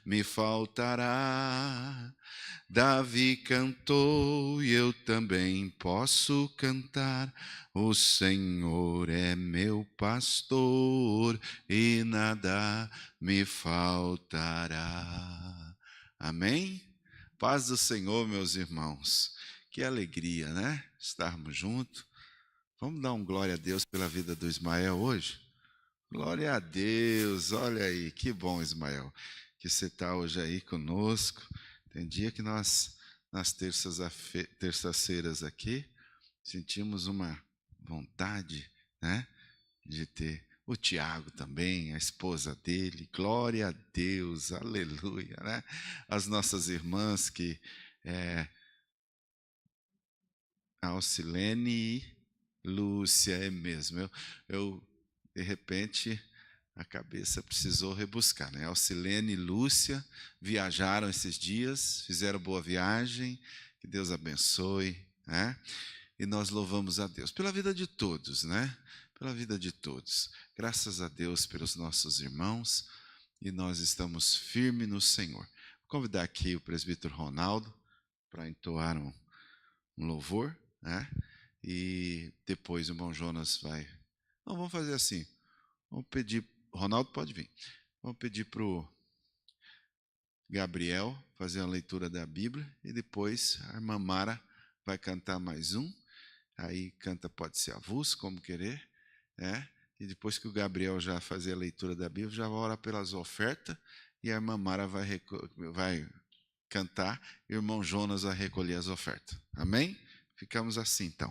me faltará. Davi cantou e eu também posso cantar. O Senhor é meu pastor e nada me faltará. Amém? Paz do Senhor, meus irmãos. Que alegria, né? Estarmos juntos. Vamos dar um glória a Deus pela vida do Ismael hoje? Glória a Deus, olha aí, que bom, Ismael, que você está hoje aí conosco. Tem dia que nós, nas terças-feiras aqui, sentimos uma vontade, né, de ter o Tiago também, a esposa dele. Glória a Deus, aleluia, né? As nossas irmãs que a Alcilene e Lúcia, é mesmo. Eu de repente, a cabeça precisou rebuscar, né? Alcilene e Lúcia viajaram esses dias, fizeram boa viagem, que Deus abençoe, né? E nós louvamos a Deus pela vida de todos, né? Pela vida de todos. Graças a Deus pelos nossos irmãos, e nós estamos firmes no Senhor. Vou convidar aqui o presbítero Ronaldo para entoar um louvor, né? E depois o irmão Jonas vai. Não, vamos fazer assim. Vamos pedir. Ronaldo pode vir. Vamos pedir para o Gabriel fazer a leitura da Bíblia e depois a irmã Mara vai cantar mais um. Aí canta, pode ser avulso, como querer, né? E depois que o Gabriel já fazer a leitura da Bíblia, já vai orar pelas ofertas e a irmã Mara vai cantar e o irmão Jonas vai recolher as ofertas. Amém? Ficamos assim, então.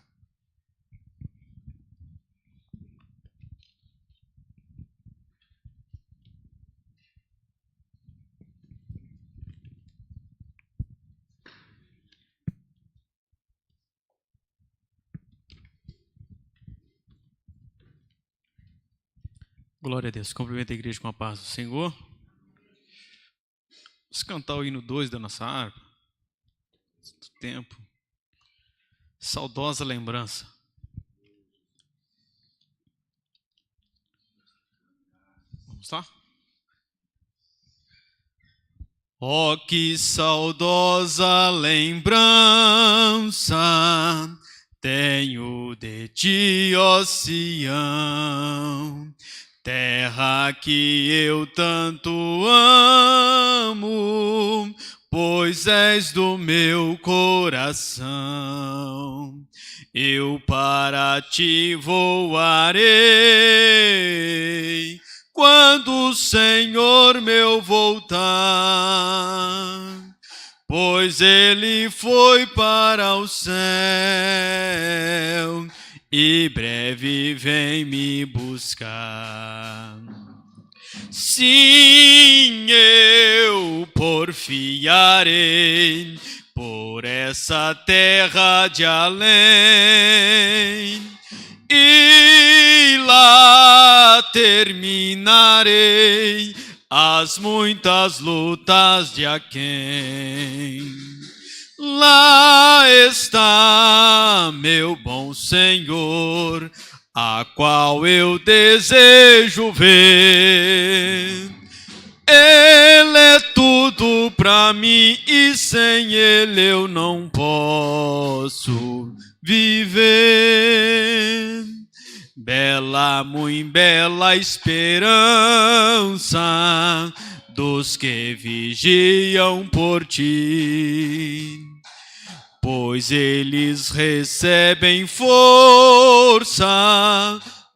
Glória a Deus. Cumprimento a igreja com a paz do Senhor. Vamos cantar o hino 2 da nossa harpa. Do tempo. Saudosa lembrança. Vamos lá? Oh, que saudosa lembrança tenho de ti, ó Sião, terra que eu tanto amo, pois és do meu coração. Eu para ti voarei quando o Senhor meu voltar, pois ele foi para o céu e breve vem me buscar. Sim, eu porfiarei por essa terra de além, e lá terminarei as muitas lutas de aquém. Lá está meu bom Senhor, a qual eu desejo ver. Ele é tudo para mim e sem ele eu não posso viver. Bela, muito bela esperança dos que vigiam por ti, pois eles recebem força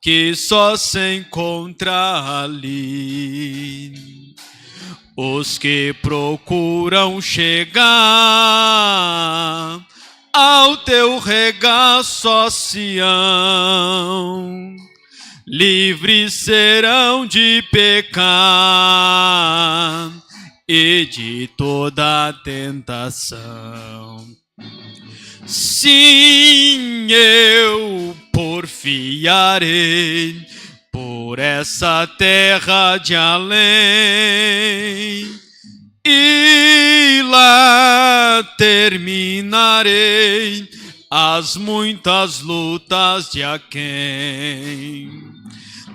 que só se encontra ali. Os que procuram chegar ao teu regaço, ó Sião, livres serão de pecar e de toda tentação. Sim, eu porfiarei por essa terra de além, e lá terminarei as muitas lutas de aquém.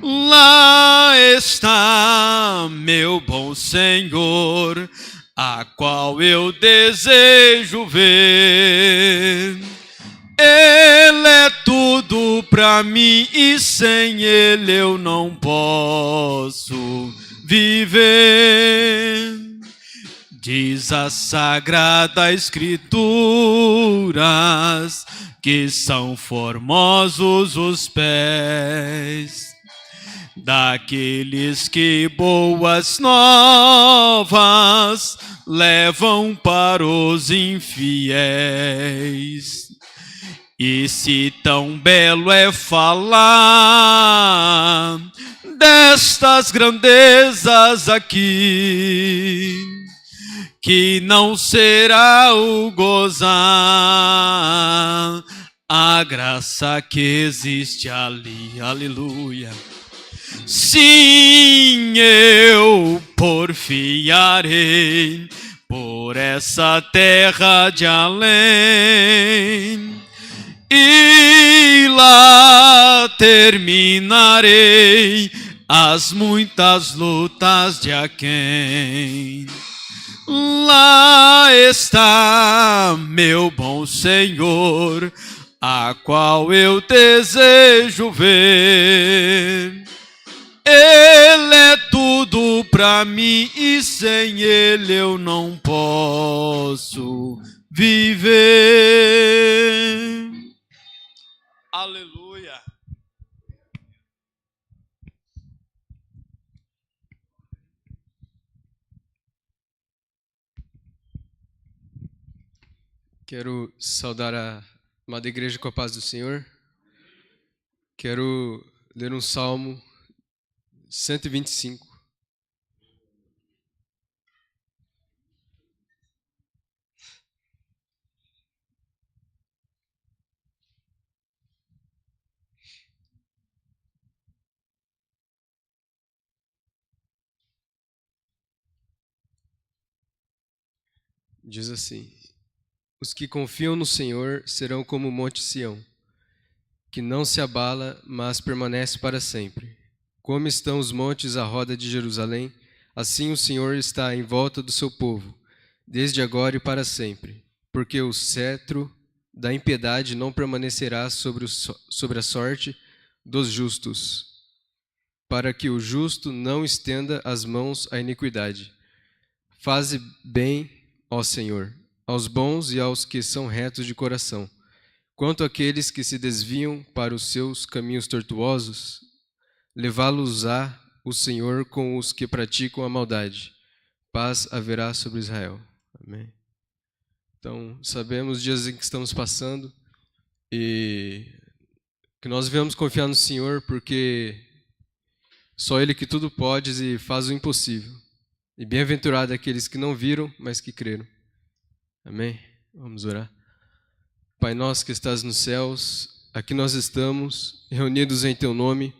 Lá está meu bom Senhor, a qual eu desejo ver. Ele é tudo pra mim e sem Ele eu não posso viver. Diz a Sagrada Escrituras que são formosos os pés daqueles que boas novas levam para os infiéis. E se tão belo é falar destas grandezas aqui, que não será o gozar a graça que existe ali. Aleluia. Sim, eu porfiarei por essa terra de além, e lá terminarei as muitas lutas de aquém. Lá está meu bom Senhor, a qual eu desejo ver. Ele é tudo pra mim e sem Ele eu não posso viver. Aleluia. Quero saudar a amada igreja com a paz do Senhor. Quero ler um Salmo 125. Diz assim: os que confiam no Senhor serão como o monte Sião, que não se abala, mas permanece para sempre. Como estão os montes à roda de Jerusalém, assim o Senhor está em volta do seu povo, desde agora e para sempre. Porque o cetro da impiedade não permanecerá sobre a sorte dos justos, para que o justo não estenda as mãos à iniquidade. Faze bem, ó Senhor, aos bons e aos que são retos de coração. Quanto àqueles que se desviam para os seus caminhos tortuosos, levá-los-á o Senhor com os que praticam a maldade. Paz haverá sobre Israel. Amém. Então, sabemos os dias em que estamos passando e que nós devemos confiar no Senhor, porque só Ele que tudo pode e faz o impossível. E bem-aventurado aqueles que não viram, mas que creram. Amém? Vamos orar. Pai nosso que estás nos céus, aqui nós estamos reunidos em Teu nome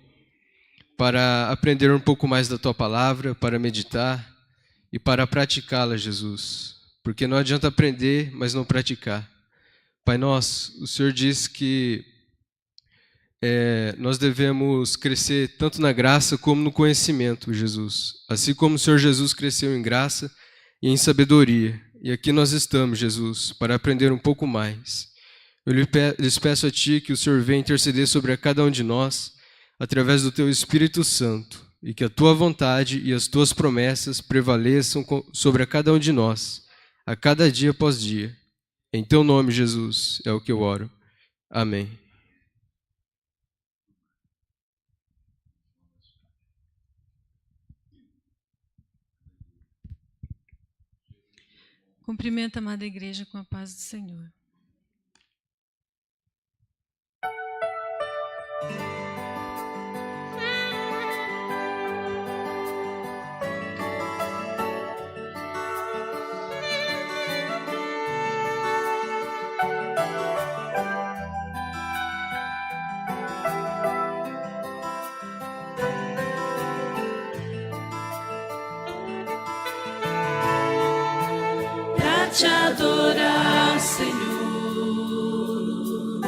para aprender um pouco mais da Tua palavra, para meditar e para praticá-la, Jesus. Porque não adianta aprender, mas não praticar. Pai nosso, o Senhor diz que nós devemos crescer tanto na graça como no conhecimento, Jesus. Assim como o Senhor Jesus cresceu em graça e em sabedoria. E aqui nós estamos, Jesus, para aprender um pouco mais. Eu lhes peço a Ti que o Senhor venha interceder sobre a cada um de nós, através do Teu Espírito Santo, e que a Tua vontade e as Tuas promessas prevaleçam sobre a cada um de nós, a cada dia após dia. Em Teu nome, Jesus, é o que eu oro. Amém. Cumprimento a amada igreja com a paz do Senhor. Te adorar, Senhor,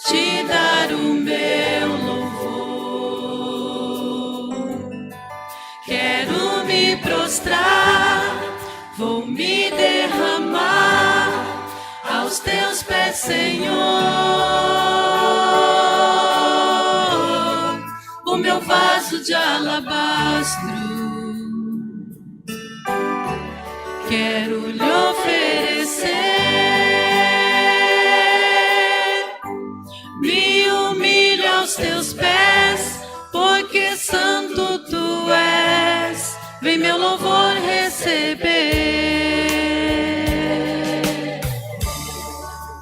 te dar o meu louvor. prostrar, vou me derramar aos teus pés, Senhor. O meu vaso de alabastro, quero lhe oferecer. Me humilho aos teus pés, porque santo tu és. Vem meu louvor receber.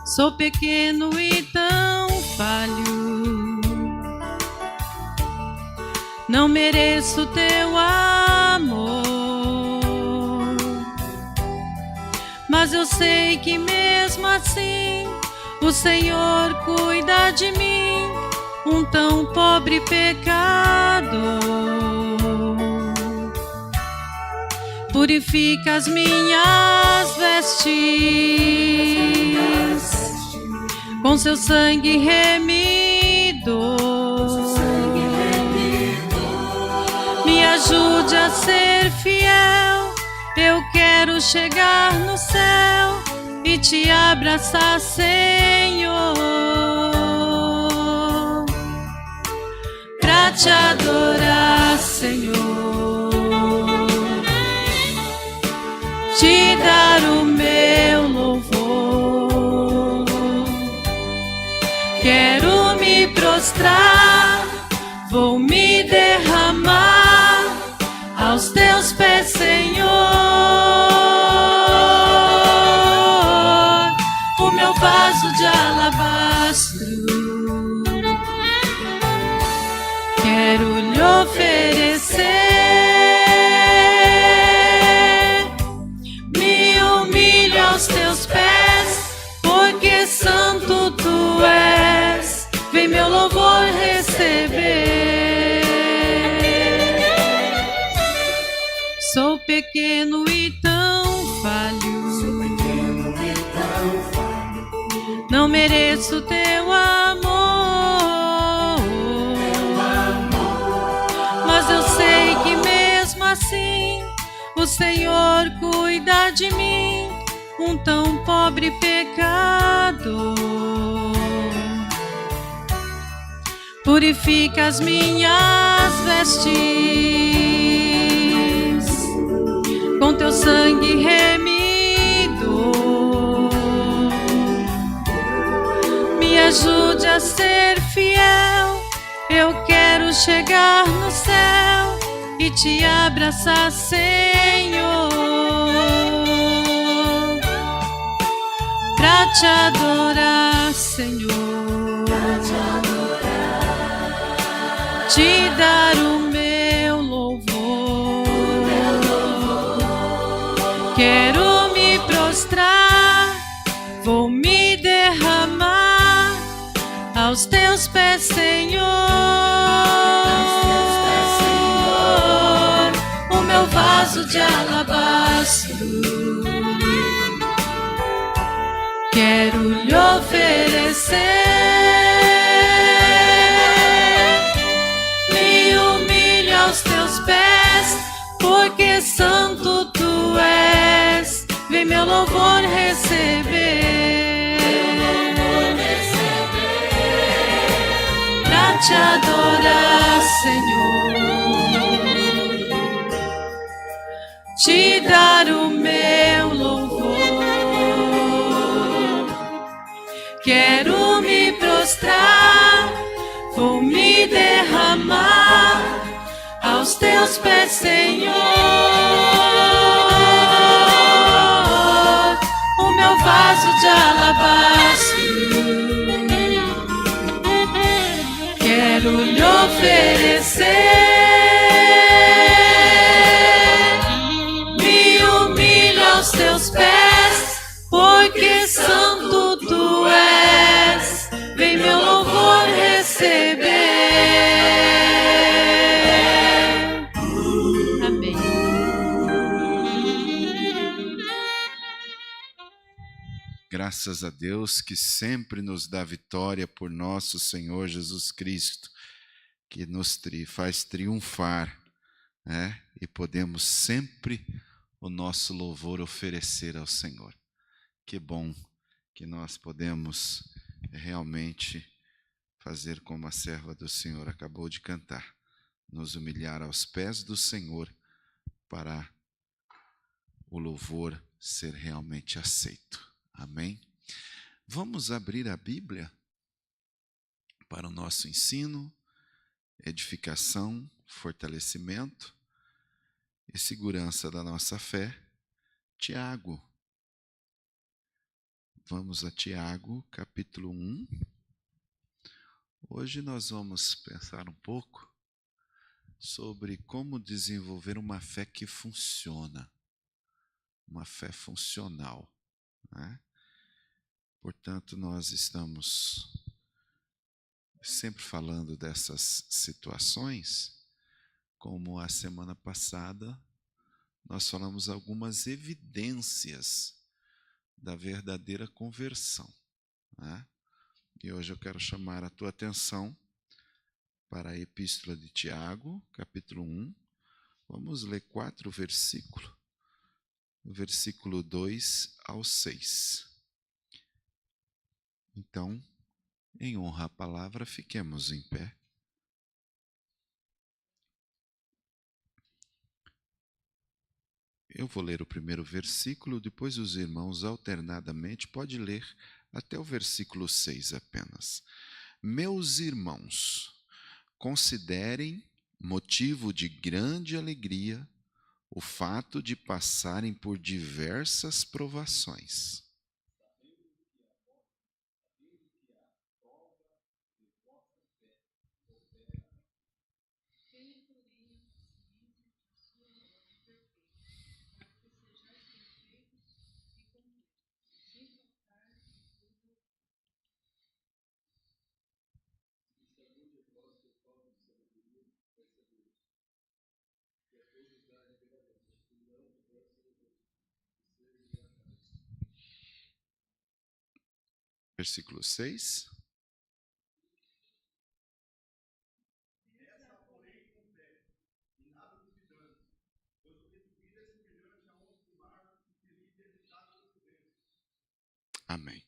Sou pequeno e tão falho, não mereço teu amor, mas eu sei que mesmo assim o Senhor cuida de mim, um tão pobre pecador. Purifica as minhas vestes com seu sangue remido. Me ajude a ser fiel, eu quero chegar no céu e te abraçar, Senhor, pra te adorar, Senhor, te dar o meu louvor. Quero me prostrar, vou me derramar aos teus pés, Senhor. O meu vaso de alabastro, quero lhe oferecer. Me humilho aos teus pés, porque santo tu és. Vem meu louvor receber. Sou pequeno e tão falho, não mereço teu amor, mas eu sei que mesmo assim o Senhor cuida de mim, um tão pobre pecador. Purifica as minhas vestes com teu sangue remido. Me ajude a ser fiel, eu quero chegar no céu e te abraçar, Senhor, pra te adorar, Senhor, te dar o meu louvor. Quero me prostrar, vou me derramar aos teus pés, Senhor. O meu vaso de alabastro, quero lhe oferecer. Aos teus pés, porque santo tu és. Vem meu louvor receber, pra te adorar, Senhor, te dar o meu louvor. Quero me prostrar, vou me derramar aos teus pés, Senhor. O meu vaso de alabastro, quero lhe oferecer. Me humilho aos teus pés, porque santo tu és. Vem meu louvor receber. Graças a Deus que sempre nos dá vitória por nosso Senhor Jesus Cristo, que nos faz triunfar e podemos sempre o nosso louvor oferecer ao Senhor. Que bom que nós podemos realmente fazer como a serva do Senhor acabou de cantar, nos humilhar aos pés do Senhor para o louvor ser realmente aceito. Amém? Vamos abrir a Bíblia para o nosso ensino, edificação, fortalecimento e segurança da nossa fé. Tiago. Vamos a Tiago, capítulo 1. Hoje nós vamos pensar um pouco sobre como desenvolver uma fé que funciona, uma fé funcional, né? Portanto, nós estamos sempre falando dessas situações, como a semana passada nós falamos algumas evidências da verdadeira conversão, né? E hoje eu quero chamar a tua atenção para a Epístola de Tiago, capítulo 1. Vamos ler 4 versículos, versículo 2 ao 6. Então, em honra à palavra, fiquemos em pé. Eu vou ler o primeiro versículo, depois os irmãos alternadamente podem ler até o versículo 6 apenas. Meus irmãos, considerem motivo de grande alegria o fato de passarem por diversas provações. Versículo 6. Amém.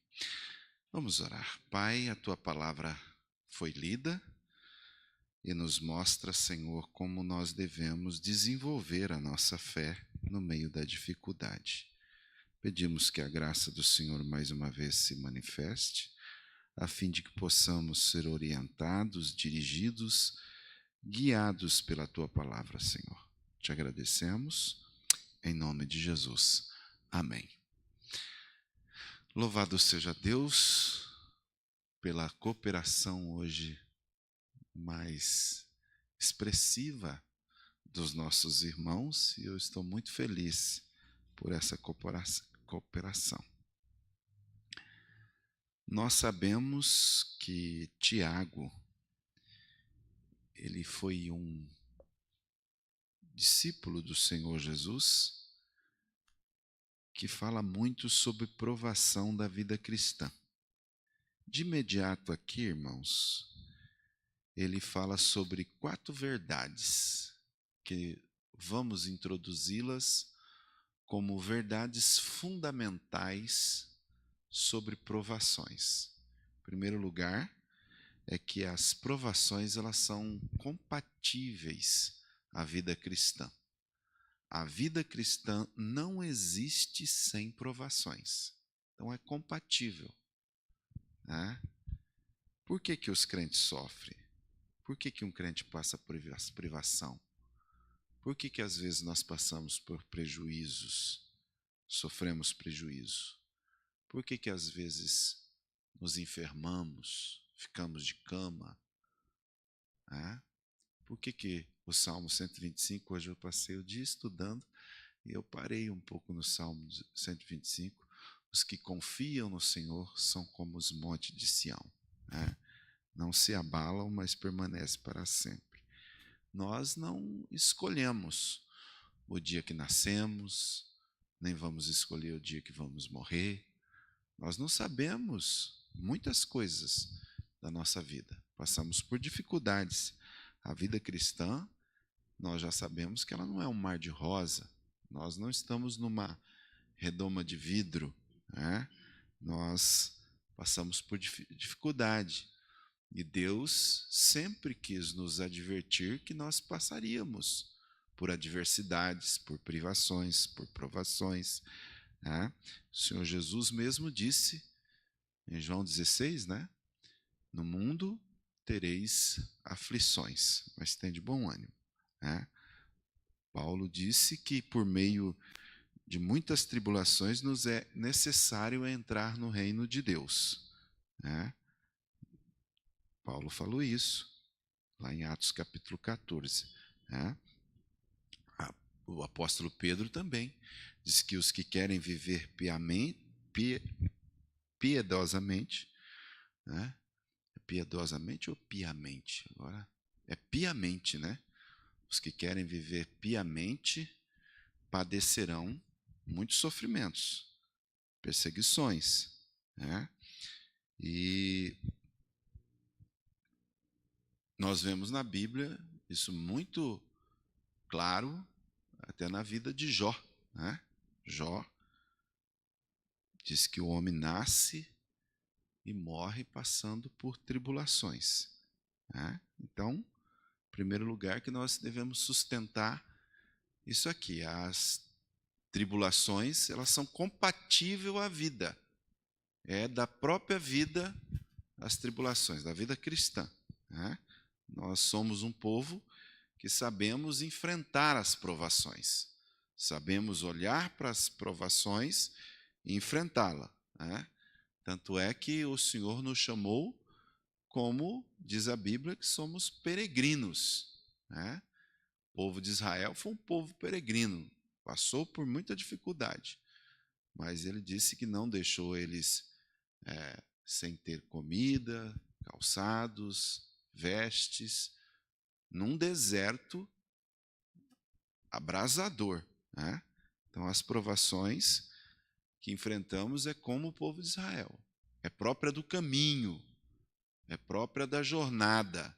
Vamos orar. Pai, a tua palavra foi lida e nos mostra, Senhor, como nós devemos desenvolver a nossa fé no meio da dificuldade. Pedimos que a graça do Senhor mais uma vez se manifeste, a fim de que possamos ser orientados, dirigidos, guiados pela tua palavra, Senhor. Te agradecemos, em nome de Jesus. Amém. Louvado seja Deus pela cooperação hoje mais expressiva dos nossos irmãos, e eu estou muito feliz por essa cooperação. Nós sabemos que Tiago, ele foi um discípulo do Senhor Jesus, que fala muito sobre provação da vida cristã. De imediato aqui, irmãos, ele fala sobre 4 verdades, que vamos introduzi-las como verdades fundamentais sobre provações. Em primeiro lugar, é que as provações elas são compatíveis à vida cristã. A vida cristã não existe sem provações. Então é compatível, né? Por que os crentes sofrem? Por que um crente passa por privação? Por que às vezes nós passamos por prejuízos, sofremos prejuízo? Por que às vezes nos enfermamos, ficamos de cama? Por que o Salmo 125, hoje eu passei o dia estudando e eu parei um pouco no Salmo 125, os que confiam no Senhor são como os montes de Sião, não se abalam, mas permanecem para sempre. Nós não escolhemos o dia que nascemos, nem vamos escolher o dia que vamos morrer. Nós não sabemos muitas coisas da nossa vida. Passamos por dificuldades. A vida cristã nós já sabemos que ela não é um mar de rosa. Nós não estamos numa redoma de vidro, né? Nós passamos por dificuldade. E Deus sempre quis nos advertir que nós passaríamos por adversidades, por privações, por provações, né? O Senhor Jesus mesmo disse em João 16, né? No mundo tereis aflições, mas tem de bom ânimo, né? Paulo disse que por meio de muitas tribulações nos é necessário entrar no reino de Deus, né? Paulo falou isso lá em Atos capítulo 14, né? O apóstolo Pedro também diz que os que querem viver piedosamente, né? Piedosamente ou piamente? Agora é piamente, né? Os que querem viver piamente padecerão muitos sofrimentos, perseguições, né? E nós vemos na Bíblia isso muito claro, até na vida de Jó, né? Jó diz que o homem nasce e morre passando por tribulações, né? Então, em primeiro lugar, que nós devemos sustentar isso aqui. As tribulações, elas são compatíveis à vida. É da própria vida as tribulações, da vida cristã, né? Nós somos um povo que sabemos enfrentar as provações. Sabemos olhar para as provações e enfrentá-la, né? Tanto é que o Senhor nos chamou, como diz a Bíblia, que somos peregrinos, né? O povo de Israel foi um povo peregrino, passou por muita dificuldade, mas ele disse que não deixou eles sem ter comida, calçados, vestes, num deserto abrasador, né? Então, as provações que enfrentamos é como o povo de Israel, é própria do caminho, é própria da jornada,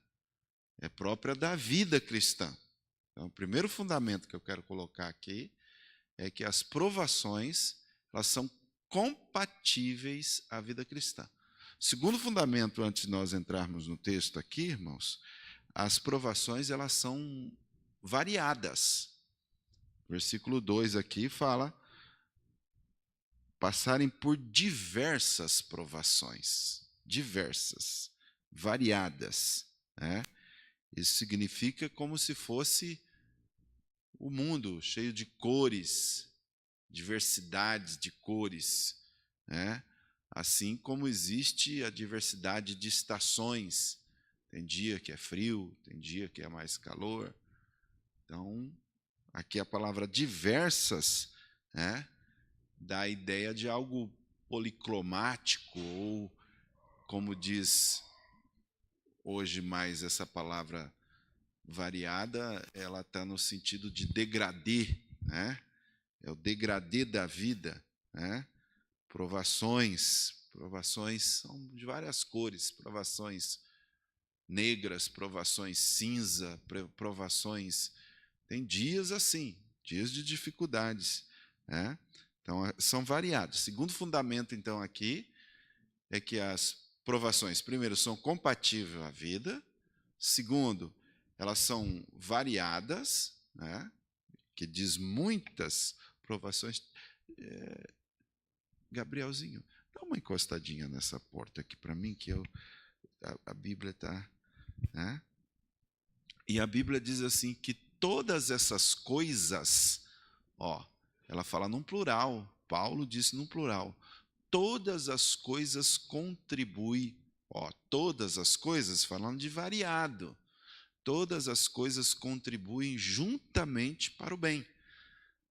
é própria da vida cristã. Então, o primeiro fundamento que eu quero colocar aqui é que as provações, elas são compatíveis à vida cristã. O segundo fundamento, antes de nós entrarmos no texto aqui, irmãos, as provações, elas são variadas. Versículo 2 aqui fala: passarem por diversas provações, diversas, variadas, né? Isso significa como se fosse o mundo cheio de cores, diversidades de cores, né? Assim como existe a diversidade de estações. Tem dia que é frio, tem dia que é mais calor. Então, aqui a palavra diversas, né, dá a ideia de algo policromático, ou, como diz hoje mais essa palavra variada, ela está no sentido de degradê, né? É o degradê da vida, né? Provações são de várias cores, provações negras, provações cinza, provações... Tem dias assim, dias de dificuldades, né? Então, são variados. Segundo fundamento, então, aqui, é que as provações, primeiro, são compatíveis à vida. Segundo, elas são variadas, né? Que diz muitas provações. Gabrielzinho, dá uma encostadinha nessa porta aqui para mim, que a Bíblia está... né? E a Bíblia diz assim que todas essas coisas, ela fala num plural, Paulo disse num plural, todas as coisas contribuem, todas as coisas, falando de variado, todas as coisas contribuem juntamente para o bem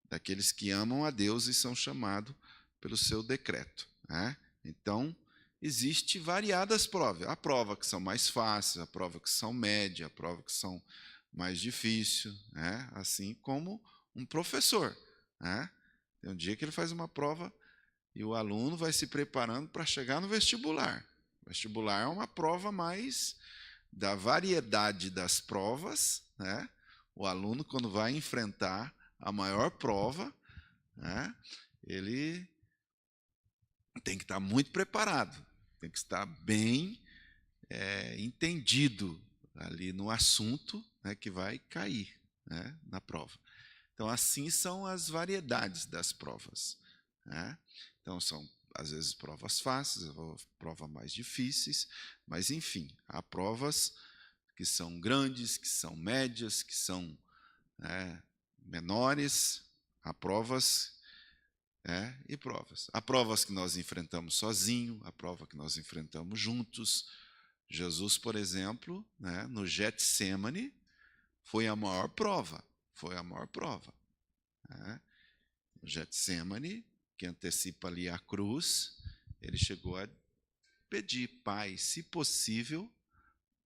daqueles que amam a Deus e são chamados pelo seu decreto, né? Então, existe variadas provas. Há provas que são mais fáceis, há provas que são médias, há provas que são mais difíceis, né? Assim como um professor, né? Tem um dia que ele faz uma prova e o aluno vai se preparando para chegar no vestibular. O vestibular é uma prova mais da variedade das provas, né? O aluno, quando vai enfrentar a maior prova, né, ele tem que estar muito preparado, tem que estar bem entendido ali no assunto, né, que vai cair, né, na prova. Então, assim são as variedades das provas, né? Então, são, às vezes, provas fáceis, provas mais difíceis, mas, enfim, há provas que são grandes, que são médias, que são menores, há provas e provas. Há provas que nós enfrentamos sozinho, há prova que nós enfrentamos juntos. Jesus, por exemplo, né, no Getsêmani, foi a maior prova. Né? No Getsêmani, que antecipa ali a cruz, ele chegou a pedir: Pai, se possível,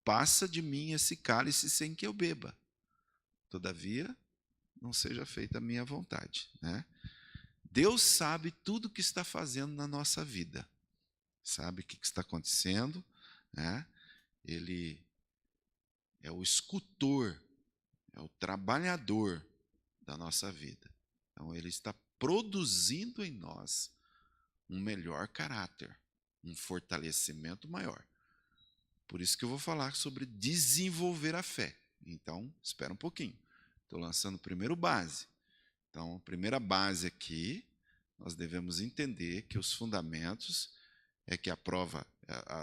passa de mim esse cálice sem que eu beba. Todavia, não seja feita a minha vontade. Né? Deus sabe tudo o que está fazendo na nossa vida. Sabe o que está acontecendo, né? Ele é o escultor, é o trabalhador da nossa vida. Então, ele está produzindo em nós um melhor caráter, um fortalecimento maior. Por isso que eu vou falar sobre desenvolver a fé. Então, espera um pouquinho. Estou lançando primeiro base. Então, a primeira base aqui, nós devemos entender que os fundamentos é que a prova,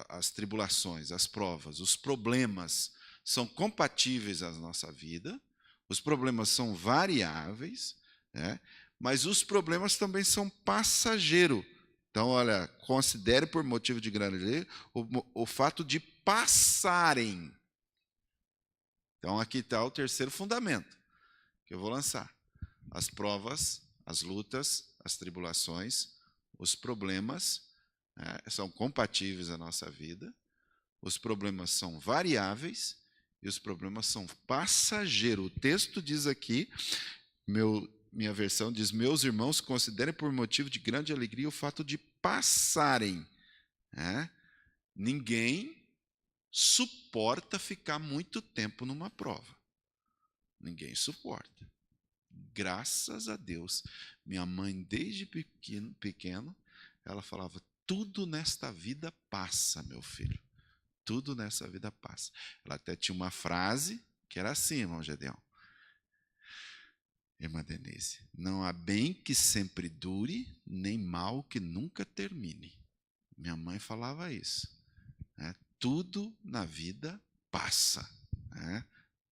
as tribulações, as provas, os problemas são compatíveis à nossa vida, os problemas são variáveis, né? Mas os problemas também são passageiros. Então, olha, considere por motivo de grande alegria o fato de passarem. Então, aqui está o terceiro fundamento que eu vou lançar. As provas, as lutas, as tribulações, os problemas são compatíveis à nossa vida, os problemas são variáveis e os problemas são passageiros. O texto diz aqui, minha versão diz: meus irmãos, considerem por motivo de grande alegria o fato de passarem. Ninguém suporta ficar muito tempo numa prova. Ninguém suporta. Graças a Deus, minha mãe, desde pequeno, ela falava: tudo nesta vida passa, meu filho. Tudo nessa vida passa. Ela até tinha uma frase que era assim, irmão Gedeão. Irmã Denise: não há bem que sempre dure, nem mal que nunca termine. Minha mãe falava isso. Tudo na vida passa.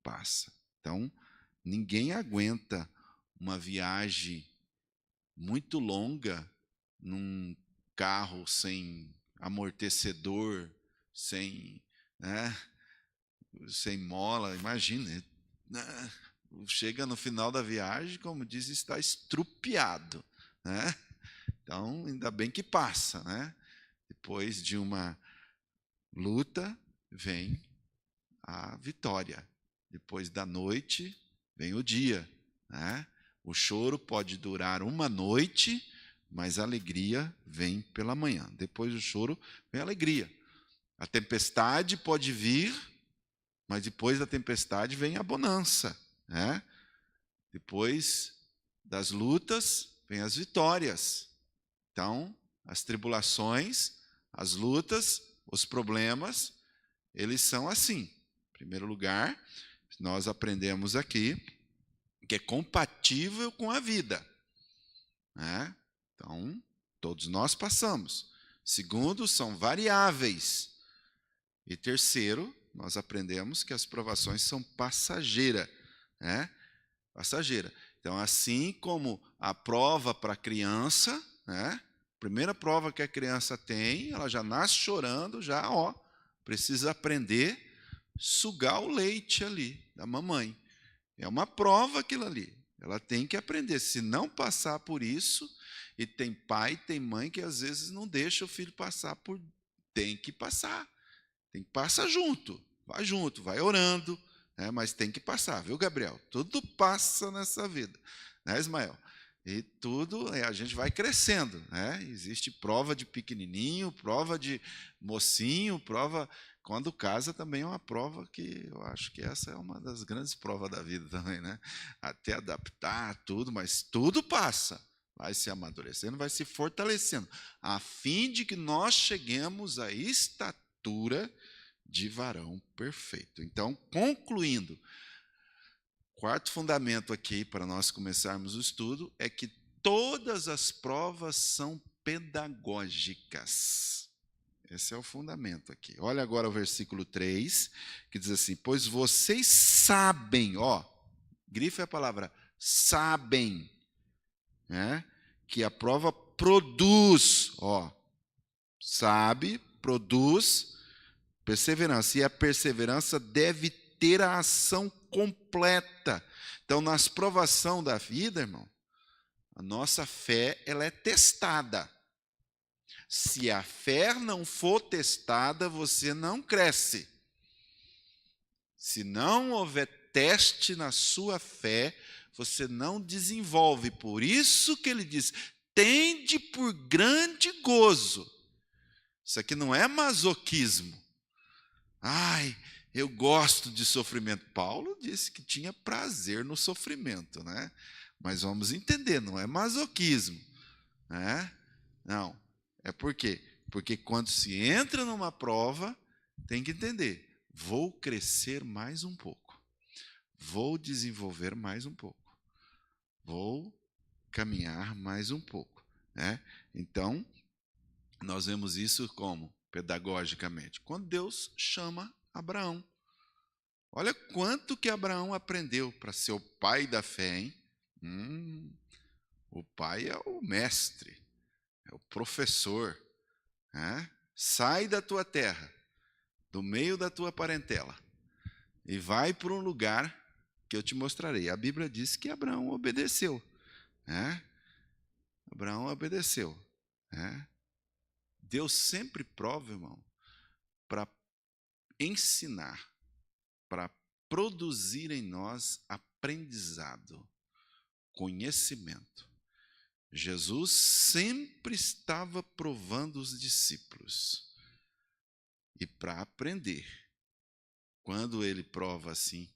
Passa. Então, ninguém aguenta uma viagem muito longa num carro sem amortecedor, sem mola. Imagina, chega no final da viagem, como diz, está estrupiado. Então, ainda bem que passa. Depois de uma luta, vem a vitória. Depois da noite, vem o dia. O choro pode durar uma noite, mas a alegria vem pela manhã. Depois do choro, vem a alegria. A tempestade pode vir, mas depois da tempestade vem a bonança. Depois das lutas, vem as vitórias. Então, as tribulações, as lutas, os problemas, eles são assim. Em primeiro lugar, nós aprendemos aqui que é compatível com a vida. Então, todos nós passamos. Segundo, são variáveis. E terceiro, nós aprendemos que as provações são passageiras. Passageira. Então, assim como a prova para a criança, a primeira prova que a criança tem, ela já nasce chorando, precisa aprender a sugar o leite ali da mamãe. É uma prova aquilo ali. Ela tem que aprender. Se não passar por isso, e tem pai, tem mãe que às vezes não deixa o filho passar por... Tem que passar. Tem que passar junto, vai orando, mas tem que passar, viu, Gabriel? Tudo passa nessa vida, Ismael? E tudo, a gente vai crescendo, Existe prova de pequenininho, prova de mocinho, prova quando casa também é uma prova que eu acho que essa é uma das grandes provas da vida também, né? Até adaptar tudo, mas tudo passa. Vai se amadurecendo, vai se fortalecendo, a fim de que nós cheguemos à estatura de varão perfeito. Então, concluindo, quarto fundamento aqui para nós começarmos o estudo é que todas as provas são pedagógicas. Esse é o fundamento aqui. Olha agora o versículo 3, que diz assim: pois vocês sabem, grife a palavra, sabem, né, que a prova produz, produz perseverança, e a perseverança deve ter a ação completa. Então, nas provações da vida, irmão, a nossa fé, ela é testada. Se a fé não for testada, você não cresce. Se não houver teste na sua fé, você não desenvolve. Por isso que ele diz: tende por grande gozo. Isso aqui não é masoquismo. Ai, eu gosto de sofrimento. Paulo disse que tinha prazer no sofrimento, né? Mas vamos entender, não é masoquismo, né? Não. É por quê? Porque quando se entra numa prova, tem que entender: vou crescer mais um pouco, vou desenvolver mais um pouco, vou caminhar mais um pouco, né? Então, nós vemos isso como? Pedagogicamente. Quando Deus chama Abraão. Olha quanto que Abraão aprendeu para ser o pai da fé, hein? O pai é o mestre, é o professor, né? Sai da tua terra, do meio da tua parentela, e vai para um lugar que eu te mostrarei. A Bíblia diz que Abraão obedeceu, né? Abraão obedeceu, né? Deus sempre prova, irmão, para ensinar, para produzir em nós aprendizado, conhecimento. Jesus sempre estava provando os discípulos. E para aprender, quando ele prova assim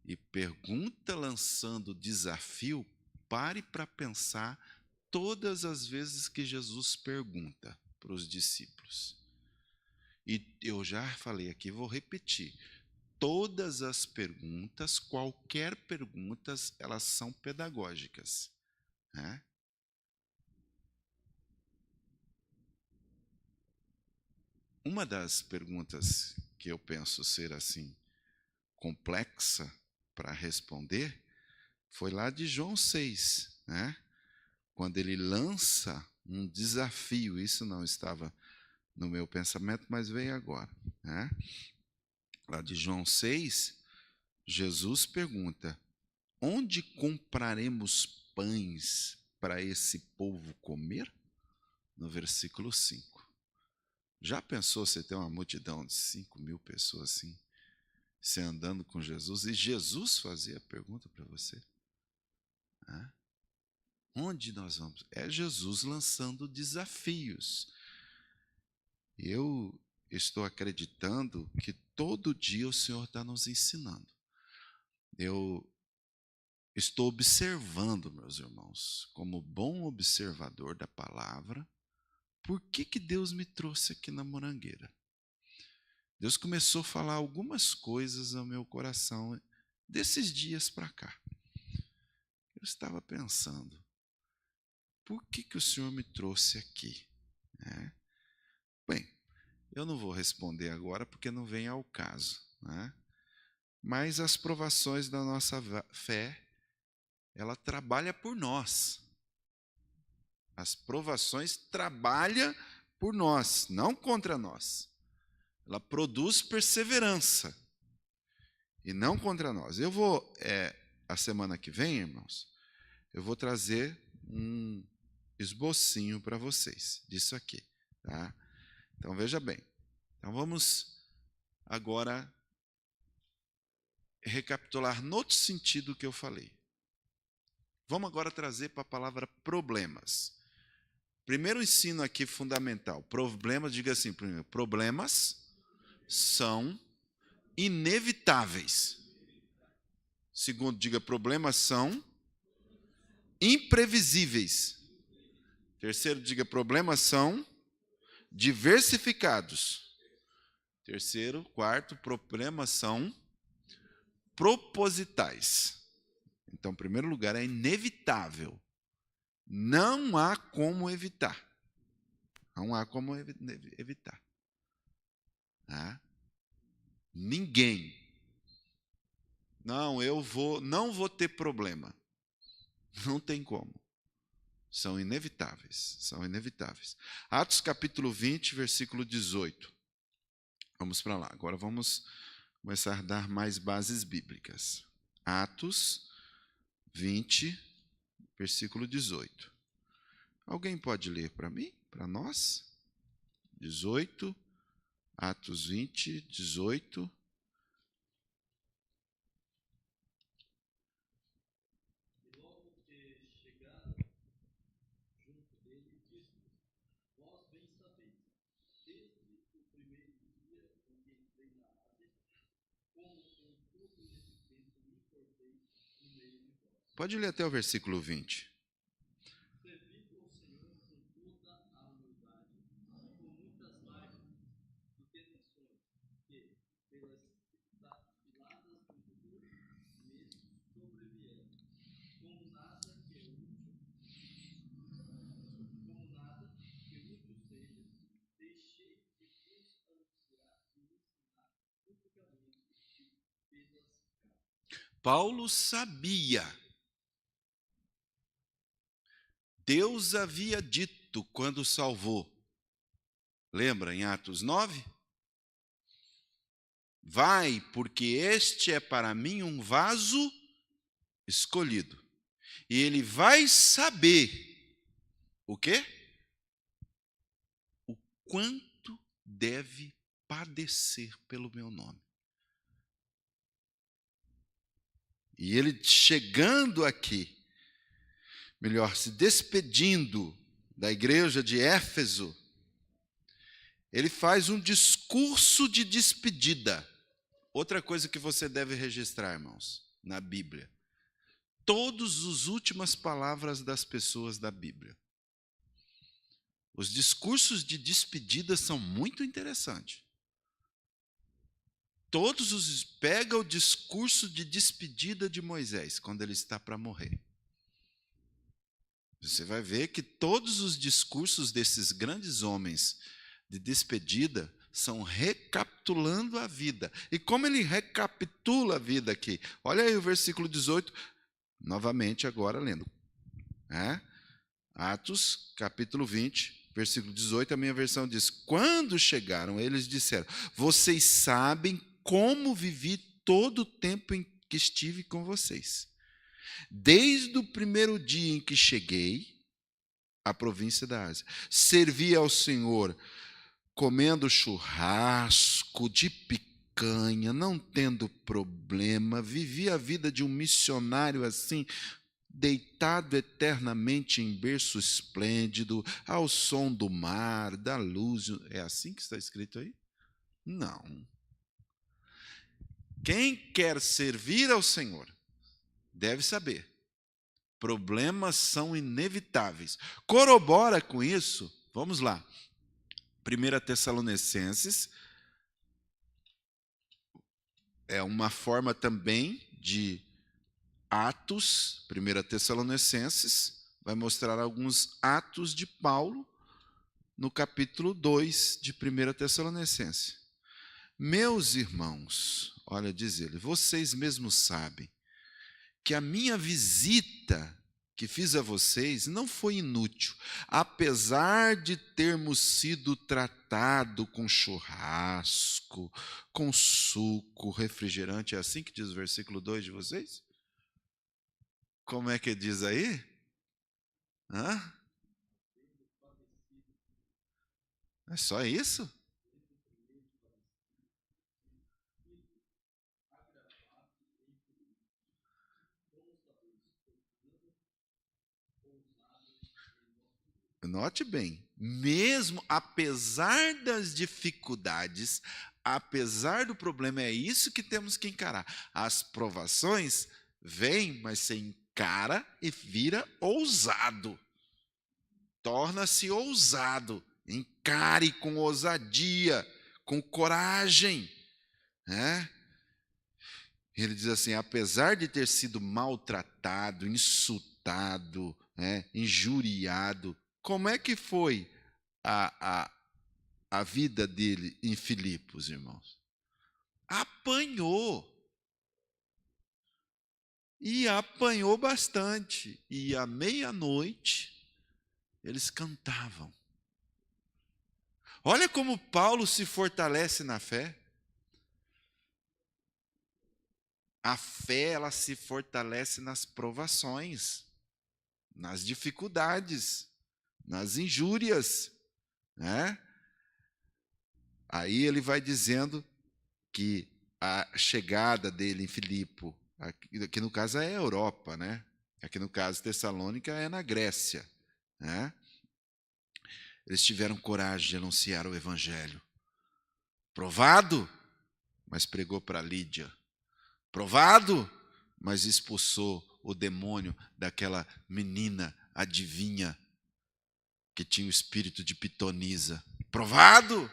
e pergunta lançando desafio, pare para pensar todas as vezes que Jesus pergunta para os discípulos. E eu já falei aqui, vou repetir. Todas as perguntas, qualquer perguntas, elas são pedagógicas, né? Uma das perguntas que eu penso ser assim complexa para responder foi lá de João 6, né? Quando ele lança um desafio. Isso não estava no meu pensamento, mas veio agora, né? Lá de João 6, Jesus pergunta: onde compraremos pães para esse povo comer? No versículo 5. Já pensou você ter uma multidão de 5.000 pessoas assim, você andando com Jesus, e Jesus fazia a pergunta para você? Onde nós vamos? É Jesus lançando desafios. Eu estou acreditando que todo dia o Senhor está nos ensinando. Eu estou observando, meus irmãos, como bom observador da palavra, por que Deus me trouxe aqui na Morangueira. Deus começou a falar algumas coisas ao meu coração desses dias para cá. Eu estava pensando, por que o Senhor me trouxe aqui? Bem, eu não vou responder agora porque não vem ao caso, né? Mas as provações da nossa fé, ela trabalha por nós. As provações trabalham por nós, não contra nós. Ela produz perseverança e não contra nós. Eu vou, a semana que vem, irmãos, eu vou trazer um esbocinho para vocês disso aqui, tá? Então, veja bem. Então, vamos agora recapitular no outro sentido que eu falei. Vamos agora trazer para a palavra problemas. Primeiro ensino aqui fundamental. Problemas, diga assim, primeiro, problemas são inevitáveis. Segundo, diga, problemas são imprevisíveis. Terceiro, diga, problemas são diversificados. Terceiro, quarto, problemas são propositais. Então, em primeiro lugar, é inevitável. Não há como evitar. Não há como evitar. Tá? Ninguém. Não, não vou ter problema. Não tem como. São inevitáveis. São inevitáveis. Atos capítulo 20, versículo 18. Vamos para lá. Agora vamos começar a dar mais bases bíblicas. Atos 20, versículo 18. Alguém pode ler para mim? Para nós? 18, Atos 20, 18. Pode ler até o versículo 20. Paulo sabia. Deus havia dito quando salvou. Lembra em Atos 9? Vai, porque este é para mim um vaso escolhido. E ele vai saber o quê? O quanto deve padecer pelo meu nome. E ele chegando aqui, melhor, se despedindo da igreja de Éfeso, ele faz um discurso de despedida. Outra coisa que você deve registrar, irmãos, na Bíblia. Todas as últimas palavras das pessoas da Bíblia. Os discursos de despedida são muito interessantes. Pega o discurso de despedida de Moisés, quando ele está para morrer. Você vai ver que todos os discursos desses grandes homens de despedida são recapitulando a vida. E como ele recapitula a vida aqui? Olha aí o versículo 18, novamente agora lendo. Atos, capítulo 20, versículo 18, a minha versão diz: quando chegaram, eles disseram: vocês sabem como vivi todo o tempo em que estive com vocês. Desde o primeiro dia em que cheguei à província da Ásia, servi ao Senhor comendo churrasco de picanha, não tendo problema, vivi a vida de um missionário assim, deitado eternamente em berço esplêndido, ao som do mar, da luz. É assim que está escrito aí? Não. Quem quer servir ao Senhor deve saber. Problemas são inevitáveis. Corrobora com isso, vamos lá. 1 Tessalonicenses é uma forma também de Atos. 1 Tessalonicenses vai mostrar alguns atos de Paulo no capítulo 2 de 1 Tessalonicenses. Meus irmãos, olha, diz ele, vocês mesmos sabem que a minha visita que fiz a vocês não foi inútil, apesar de termos sido tratados com churrasco, com suco, refrigerante. É assim que diz o versículo 2 de vocês? Como é que diz aí? É só isso? Note bem, mesmo apesar das dificuldades, apesar do problema, é isso que temos que encarar. As provações vêm, mas você encara e vira ousado. Torna-se ousado. Encare com ousadia, com coragem. Né? Ele diz assim, apesar de ter sido maltratado, insultado, injuriado, como é que foi a vida dele em Filipos, irmãos? Apanhou. E apanhou bastante. E à meia-noite, eles cantavam. Olha como Paulo se fortalece na fé. A fé, ela se fortalece nas provações, nas dificuldades, nas injúrias, né? Aí ele vai dizendo que a chegada dele em Filipe, aqui no caso é a Europa, né? Aqui no caso Tessalônica é na Grécia, né? Eles tiveram coragem de anunciar o evangelho. Provado, mas pregou para Lídia. Provado, mas expulsou o demônio daquela menina adivinha que tinha o espírito de pitonisa. Provado,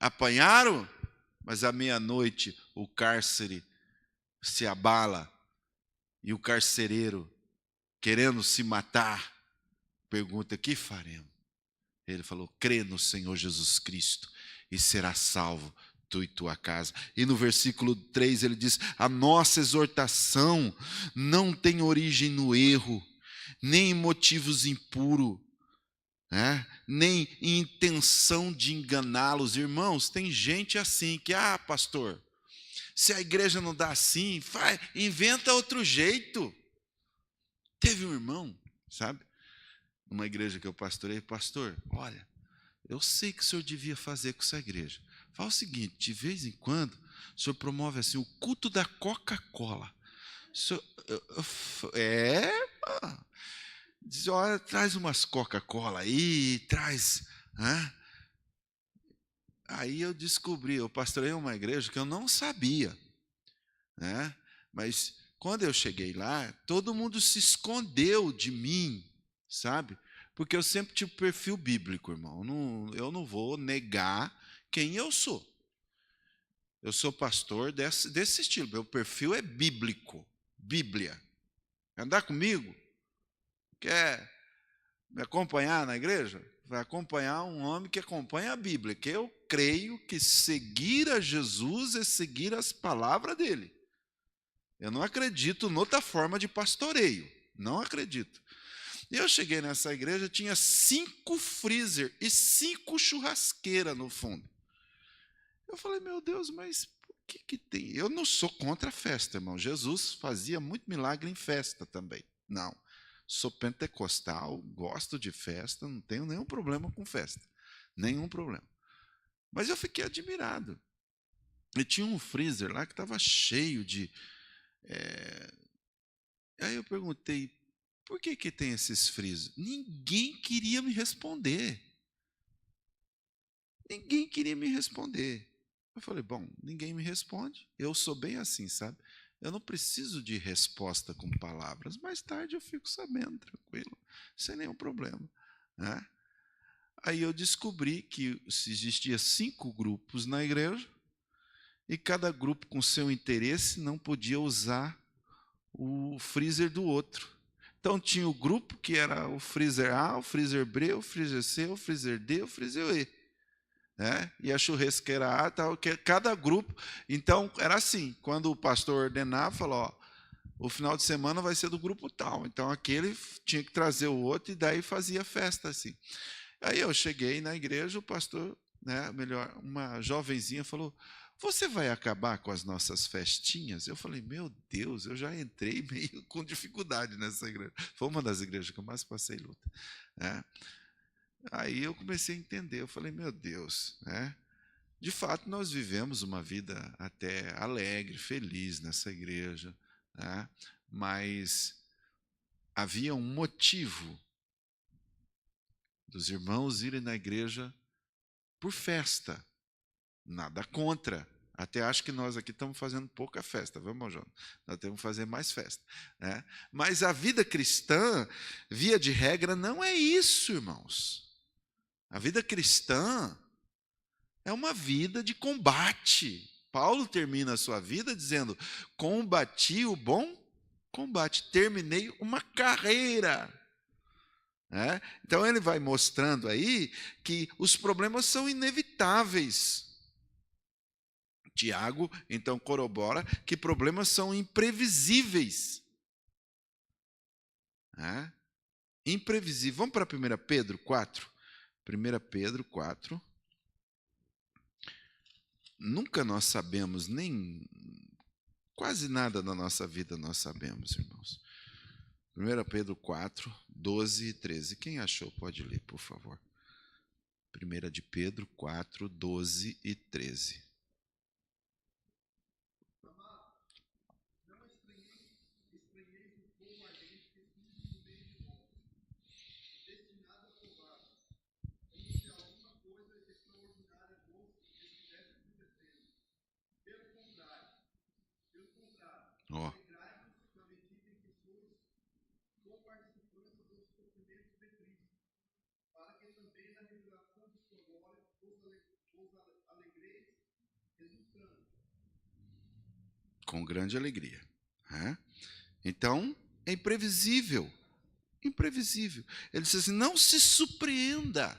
apanharam, mas à meia-noite o cárcere se abala e o carcereiro, querendo se matar, pergunta, que faremos? Ele falou, crê no Senhor Jesus Cristo e será salvo tu e tua casa. E no versículo 3 ele diz, a nossa exortação não tem origem no erro, nem em motivos impuros, nem em intenção de enganá-los. Irmãos, tem gente assim que, pastor, se a igreja não dá assim, inventa outro jeito. Teve um irmão, sabe, numa igreja que eu pastorei, pastor, olha, eu sei que o senhor devia fazer com essa igreja. Fala o seguinte, de vez em quando, o senhor promove assim, o culto da Coca-Cola. Diz, olha, traz umas Coca-Cola aí, traz. Aí eu descobri, eu pastorei uma igreja que eu não sabia. Mas quando eu cheguei lá, todo mundo se escondeu de mim, sabe? Porque eu sempre tive perfil bíblico, irmão. Eu não vou negar quem eu sou. Eu sou pastor desse estilo. Meu perfil é bíblico. Bíblia. Quer andar comigo? Quer me acompanhar na igreja? Vai acompanhar um homem que acompanha a Bíblia. Que eu creio que seguir a Jesus é seguir as palavras dele. Eu não acredito noutra forma de pastoreio. Não acredito. E eu cheguei nessa igreja, tinha 5 freezer e 5 churrasqueiras no fundo. Eu falei, meu Deus, mas por que tem? Eu não sou contra a festa, irmão. Jesus fazia muito milagre em festa também. Não. Sou pentecostal, gosto de festa, não tenho nenhum problema com festa. Nenhum problema. Mas eu fiquei admirado. E tinha um freezer lá que estava cheio de... Aí eu perguntei, por que tem esses freezer? Ninguém queria me responder. Ninguém queria me responder. Eu falei, bom, ninguém me responde. Eu sou bem assim, sabe? Eu não preciso de resposta com palavras. Mais tarde eu fico sabendo, tranquilo, sem nenhum problema. Aí eu descobri que existia 5 grupos na igreja e cada grupo com seu interesse não podia usar o freezer do outro. Então tinha o grupo que era o freezer A, o freezer B, o freezer C, o freezer D, o freezer E. E a churrasqueira A, tal, cada grupo. Então era assim, quando o pastor ordenava, falou, o final de semana vai ser do grupo tal. Então aquele tinha que trazer o outro e daí fazia festa assim. Aí eu cheguei na igreja, o pastor, uma jovenzinha falou, você vai acabar com as nossas festinhas? Eu falei, meu Deus, eu já entrei meio com dificuldade nessa igreja. Foi uma das igrejas que eu mais passei luta. Aí eu comecei a entender, eu falei, meu Deus, de fato nós vivemos uma vida até alegre, feliz nessa igreja, mas havia um motivo dos irmãos irem na igreja por festa. Nada contra. Até acho que nós aqui estamos fazendo pouca festa, vamos, João? Nós temos que fazer mais festa, né? Mas a vida cristã, via de regra, não é isso, irmãos. A vida cristã é uma vida de combate. Paulo termina a sua vida dizendo: combati o bom combate, terminei uma carreira. Então ele vai mostrando aí que os problemas são inevitáveis. Tiago, então, corrobora que problemas são imprevisíveis. Imprevisível. Vamos para 1 Pedro 4? 1 Pedro 4. Nunca nós sabemos, nem quase nada da nossa vida nós sabemos, irmãos. 1 Pedro 4, 12 e 13. Quem achou pode ler, por favor. 1 de Pedro 4, 12 e 13. Ó. Com grande alegria. Então, é imprevisível. Imprevisível. Ele diz assim: não se surpreenda.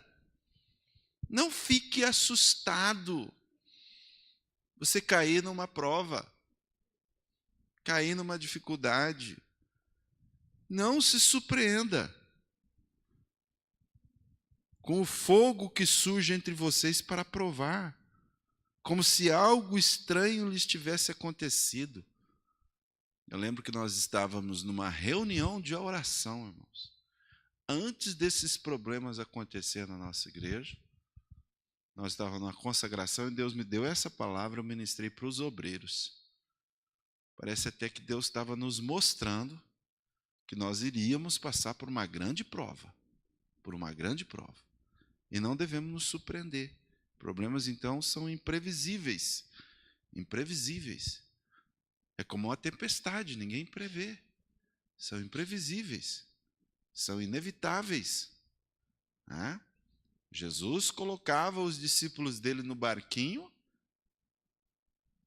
Não fique assustado. Você cair numa prova. Cair numa dificuldade. Não se surpreenda com o fogo que surge entre vocês para provar, como se algo estranho lhes tivesse acontecido. Eu lembro que nós estávamos numa reunião de oração, irmãos. Antes desses problemas acontecerem na nossa igreja, nós estávamos numa consagração e Deus me deu essa palavra, eu ministrei para os obreiros. Parece até que Deus estava nos mostrando que nós iríamos passar por uma grande prova. Por uma grande prova. E não devemos nos surpreender. Problemas, então, são imprevisíveis. Imprevisíveis. É como uma tempestade, ninguém prevê. São imprevisíveis. São inevitáveis. Jesus colocava os discípulos dele no barquinho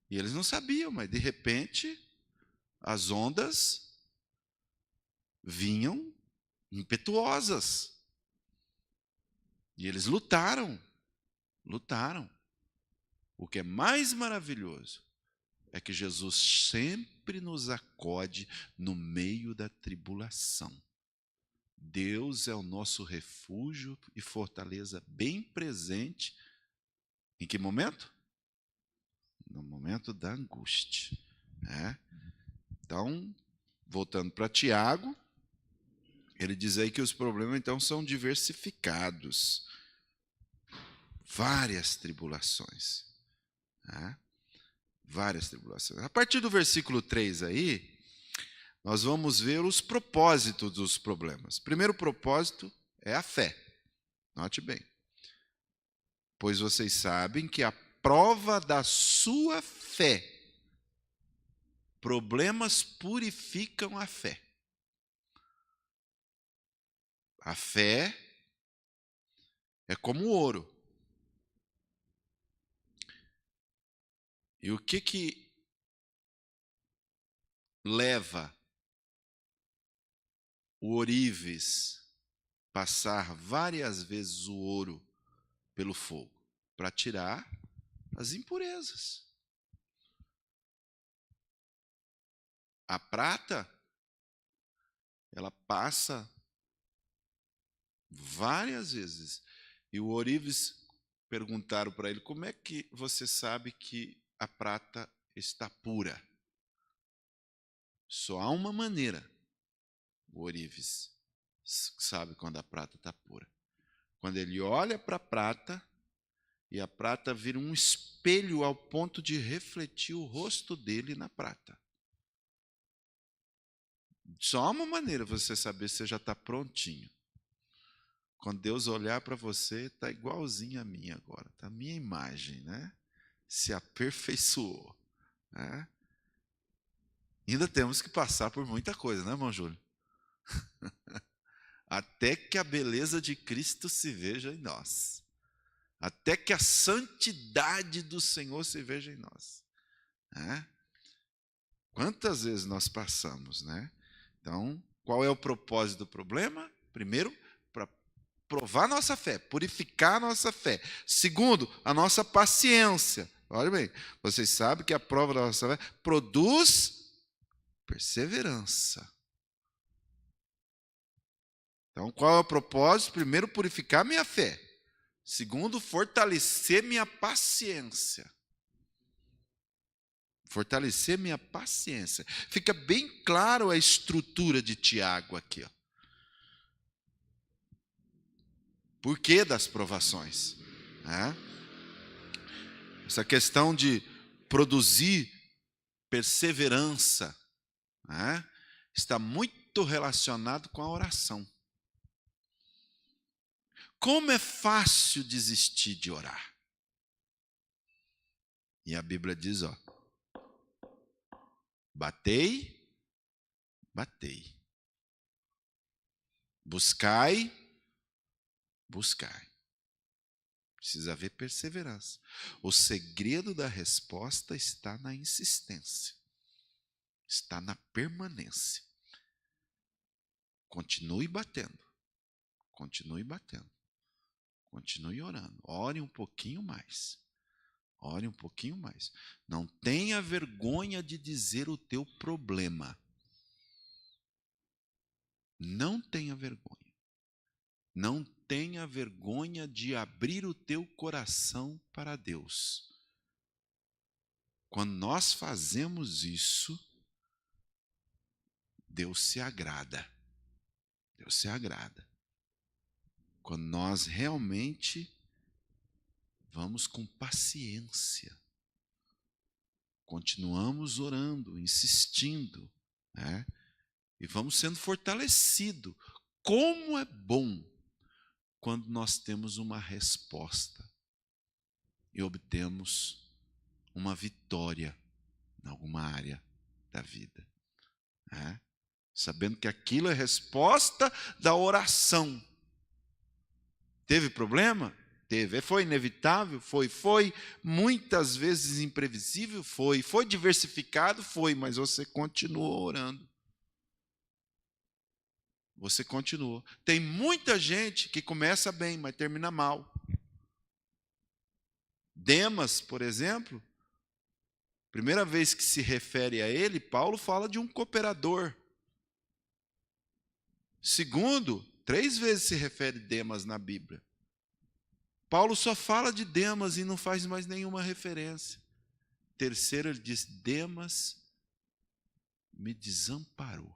e eles não sabiam, mas de repente as ondas vinham impetuosas. E eles lutaram. O que é mais maravilhoso é que Jesus sempre nos acode no meio da tribulação. Deus é o nosso refúgio e fortaleza bem presente. Em que momento? No momento da angústia. Então, voltando para Tiago, ele diz aí que os problemas, então, são diversificados. Várias tribulações. Várias tribulações. A partir do versículo 3 aí, nós vamos ver os propósitos dos problemas. O primeiro propósito é a fé. Note bem. Pois vocês sabem que a prova da sua fé, problemas purificam a fé. A fé é como o ouro. E o que leva o ourives passar várias vezes o ouro pelo fogo? Para tirar as impurezas. A prata, ela passa várias vezes. E o ourives perguntaram para ele: como é que você sabe que a prata está pura? Só há uma maneira. O ourives sabe quando a prata está pura. Quando ele olha para a prata e a prata vira um espelho ao ponto de refletir o rosto dele na prata. Só há uma maneira você saber se você já está prontinho. Quando Deus olhar para você, está igualzinho a mim agora. Está a minha imagem, né? Se aperfeiçoou. Né? Ainda temos que passar por muita coisa, né, irmão Júlio? Até que a beleza de Cristo se veja em nós. Até que a santidade do Senhor se veja em nós. Né? Quantas vezes nós passamos, né? Então, qual é o propósito do problema? Primeiro, para provar nossa fé, purificar a nossa fé. Segundo, a nossa paciência. Olha bem, vocês sabem que a prova da nossa fé produz perseverança. Então, qual é o propósito? Primeiro, purificar minha fé. Segundo, fortalecer minha paciência. Fortalecer minha paciência. Fica bem claro a estrutura de Tiago aqui. Ó. Por que das provações? Essa questão de produzir perseverança está muito relacionado com a oração. Como é fácil desistir de orar? E a Bíblia diz, ó, batei, batei. Buscai, buscai. Precisa haver perseverança. O segredo da resposta está na insistência. Está na permanência. Continue batendo. Continue batendo. Continue orando. Ore um pouquinho mais. Ore um pouquinho mais. Não tenha vergonha de dizer o teu problema. Não tenha vergonha. Não tenha vergonha de abrir o teu coração para Deus. Quando nós fazemos isso, Deus se agrada. Deus se agrada. Quando nós realmente vamos com paciência, continuamos orando, insistindo, né? E vamos sendo fortalecidos. Como é bom quando nós temos uma resposta e obtemos uma vitória em alguma área da vida. Né? Sabendo que aquilo é resposta da oração. Teve problema? Teve. Foi inevitável? Foi. Muitas vezes imprevisível? Foi. Foi diversificado? Foi. Mas você continuou orando. Você continuou. Tem muita gente que começa bem, mas termina mal. Demas, por exemplo, primeira vez que se refere a ele, Paulo fala de um cooperador. Segundo, 3 vezes se refere a Demas na Bíblia. Paulo só fala de Demas e não faz mais nenhuma referência. Terceiro, ele diz, Demas me desamparou,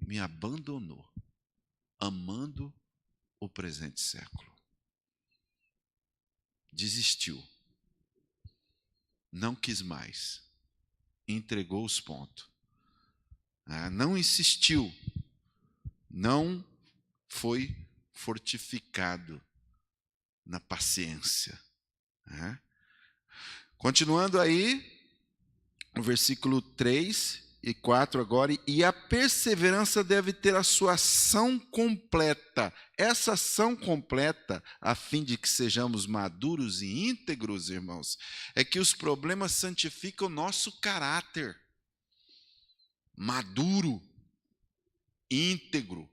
me abandonou, amando o presente século. Desistiu. Não quis mais. Entregou os pontos. Não insistiu. Não foi fortificado na paciência. Continuando aí, o versículo 3 e 4 agora, e a perseverança deve ter a sua ação completa. Essa ação completa, a fim de que sejamos maduros e íntegros, irmãos, é que os problemas santificam o nosso caráter. Maduro, íntegro.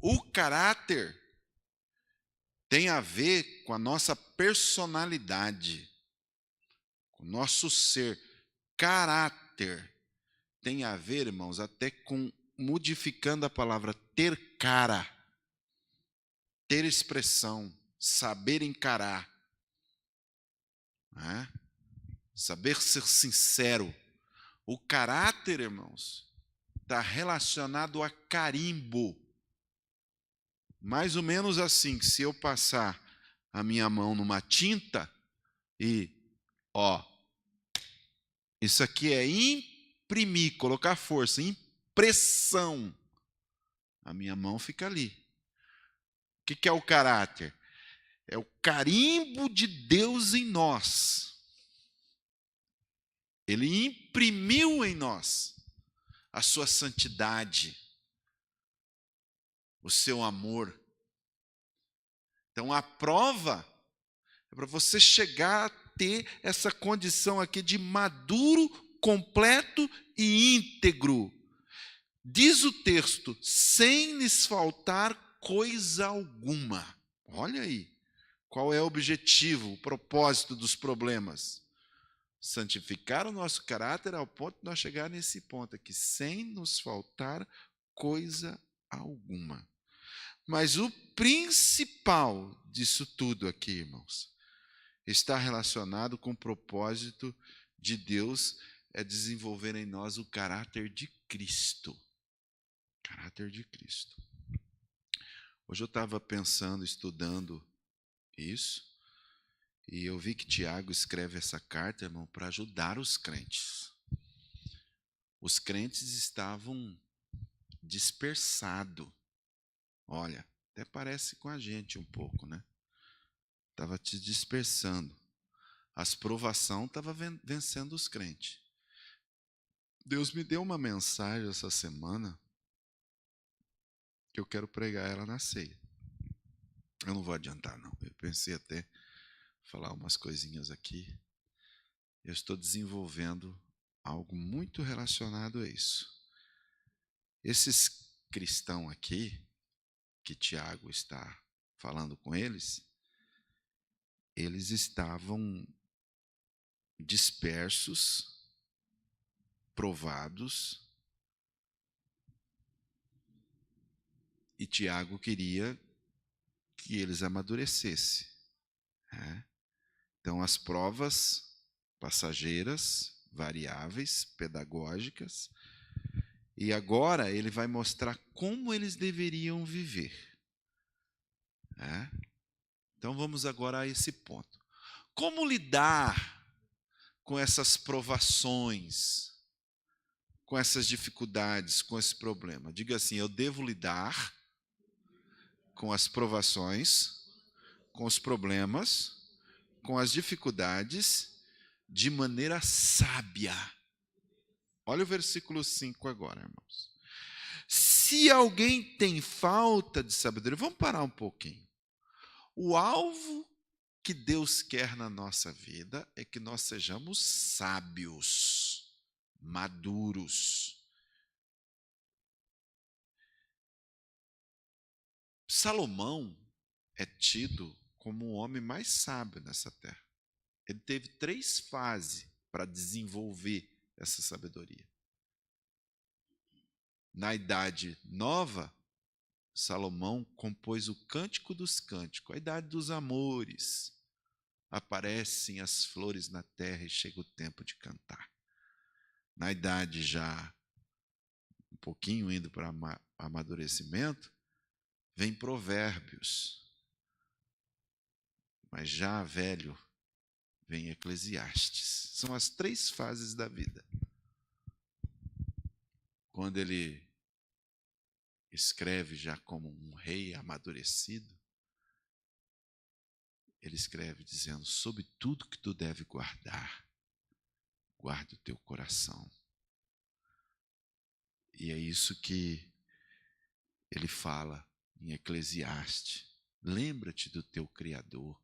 O caráter tem a ver com a nossa personalidade, com o nosso ser. Caráter tem a ver, irmãos, até com modificando a palavra ter cara, ter expressão, saber encarar, saber ser sincero. O caráter, irmãos, está relacionado a carimbo. Mais ou menos assim, que se eu passar a minha mão numa tinta e, isso aqui é imprimir, colocar força, impressão, a minha mão fica ali. O que é o caráter? É o carimbo de Deus em nós. Ele imprimiu em nós a sua santidade, o seu amor. Então, a prova é para você chegar a ter essa condição aqui de maduro, completo e íntegro. Diz o texto, sem lhes faltar coisa alguma. Olha aí, qual é o objetivo, o propósito dos problemas? Santificar o nosso caráter ao ponto de nós chegar nesse ponto aqui, sem nos faltar coisa alguma. Mas o principal disso tudo aqui, irmãos, está relacionado com o propósito de Deus, é desenvolver em nós o caráter de Cristo. Caráter de Cristo. Hoje eu estava pensando, estudando isso, e eu vi que Tiago escreve essa carta, irmão, para ajudar os crentes. Os crentes estavam dispersados. Olha, até parece com a gente um pouco, né? Estava te dispersando. As provações estavam vencendo os crentes. Deus me deu uma mensagem essa semana que eu quero pregar ela na ceia. Eu não vou adiantar, não. Eu pensei até falar umas coisinhas aqui. Eu estou desenvolvendo algo muito relacionado a isso. Esses cristãos aqui, que Tiago está falando com eles estavam dispersos, provados, e Tiago queria que eles amadurecessem. Então, as provas passageiras, variáveis, pedagógicas, e agora ele vai mostrar como eles deveriam viver. Então, vamos agora a esse ponto. Como lidar com essas provações, com essas dificuldades, com esse problema? Diga assim, eu devo lidar com as provações, com os problemas, com as dificuldades, de maneira sábia. Olha o versículo 5 agora, irmãos. Se alguém tem falta de sabedoria, vamos parar um pouquinho. O alvo que Deus quer na nossa vida é que nós sejamos sábios, maduros. Salomão é tido como o homem mais sábio nessa terra. Ele teve 3 fases para desenvolver essa sabedoria. Na Idade Nova, Salomão compôs o Cântico dos Cânticos, a idade dos amores. Aparecem as flores na terra e chega o tempo de cantar. Na idade já um pouquinho indo para amadurecimento, vem Provérbios. Mas já velho, vem Eclesiastes. São as 3 fases da vida. Quando ele escreve já como um rei amadurecido, ele escreve dizendo, sobre tudo que tu deve guardar, guarda o teu coração. E é isso que ele fala em Eclesiastes. Lembra-te do teu Criador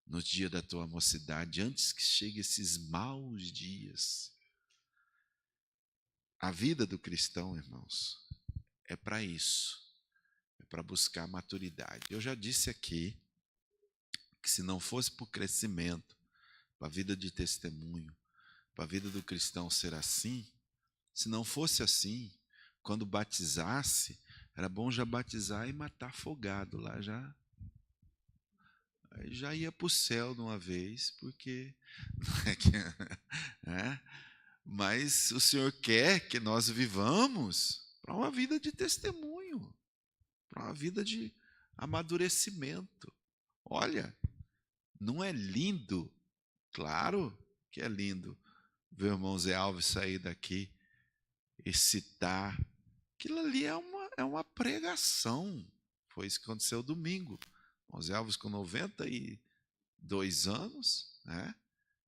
no dia da tua mocidade, antes que cheguem esses maus dias. A vida do cristão, irmãos, é para isso. É para buscar maturidade. Eu já disse aqui que se não fosse para o crescimento, para a vida de testemunho, para a vida do cristão ser assim, se não fosse assim, quando batizasse, era bom já batizar e matar afogado lá, já ia para o céu de uma vez, porque mas o Senhor quer que nós vivamos para uma vida de testemunho, para uma vida de amadurecimento. Olha, não é lindo? Claro que é lindo ver o irmão Zé Alves sair daqui e citar. Aquilo ali é uma pregação. Foi isso que aconteceu domingo. O Zé Alves, com 92 anos, né,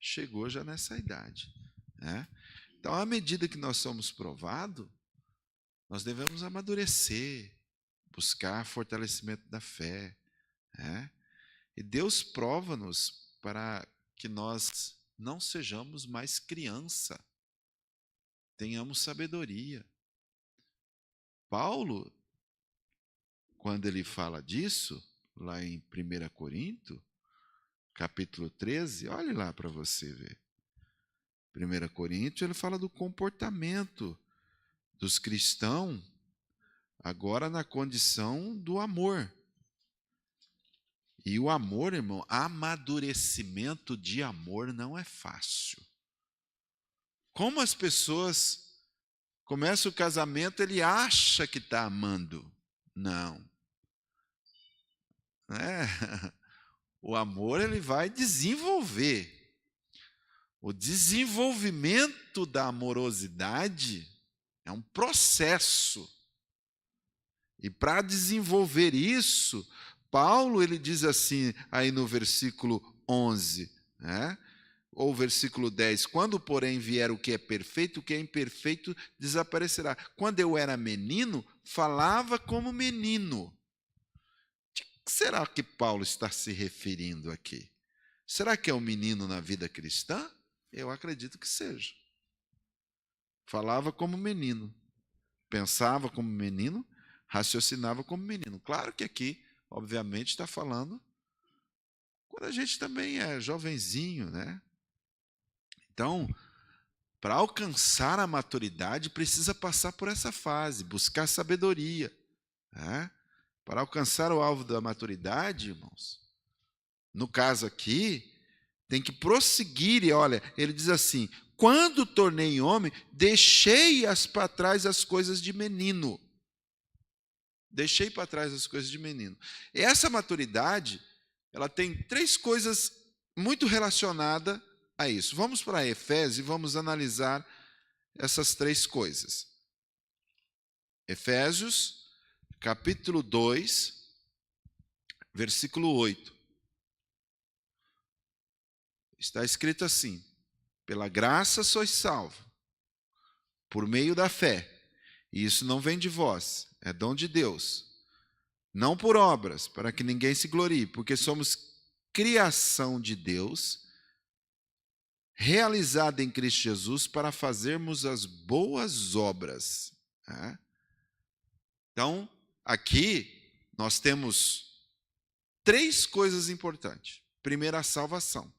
chegou já nessa idade. Né? Então, à medida que nós somos provados, nós devemos amadurecer, buscar fortalecimento da fé. Né? E Deus prova-nos para que nós não sejamos mais criança, tenhamos sabedoria. Paulo, quando ele fala disso, lá em 1 Corinto, capítulo 13, olhe lá para você ver. 1 Coríntios, ele fala do comportamento dos cristãos, agora na condição do amor. E o amor, irmão, amadurecimento de amor não é fácil. Como as pessoas começam o casamento, ele acha que está amando. Não. O amor, ele vai desenvolver. O desenvolvimento da amorosidade é um processo. E para desenvolver isso, Paulo, ele diz assim, aí no versículo 11, né? Ou versículo 10, quando, porém, vier o que é perfeito, o que é imperfeito desaparecerá. Quando eu era menino, falava como menino. De que será que Paulo está se referindo aqui? Será que é um menino na vida cristã? Eu acredito que seja. Falava como menino, pensava como menino, raciocinava como menino. Claro que aqui, obviamente, está falando quando a gente também é jovenzinho, né? Então, para alcançar a maturidade, precisa passar por essa fase, buscar sabedoria. Né? Para alcançar o alvo da maturidade, irmãos, no caso aqui, tem que prosseguir, e olha, ele diz assim, quando tornei homem, deixei para trás as coisas de menino. Deixei para trás as coisas de menino. E essa maturidade, ela tem 3 coisas muito relacionadas a isso. Vamos para Efésios e vamos analisar essas 3 coisas. Efésios, capítulo 2, versículo 8. Está escrito assim, pela graça sois salvos, por meio da fé, e isso não vem de vós, é dom de Deus, não por obras, para que ninguém se glorie, porque somos criação de Deus, realizada em Cristo Jesus, para fazermos as boas obras. Então, aqui, nós temos 3 coisas importantes. Primeiro, a salvação.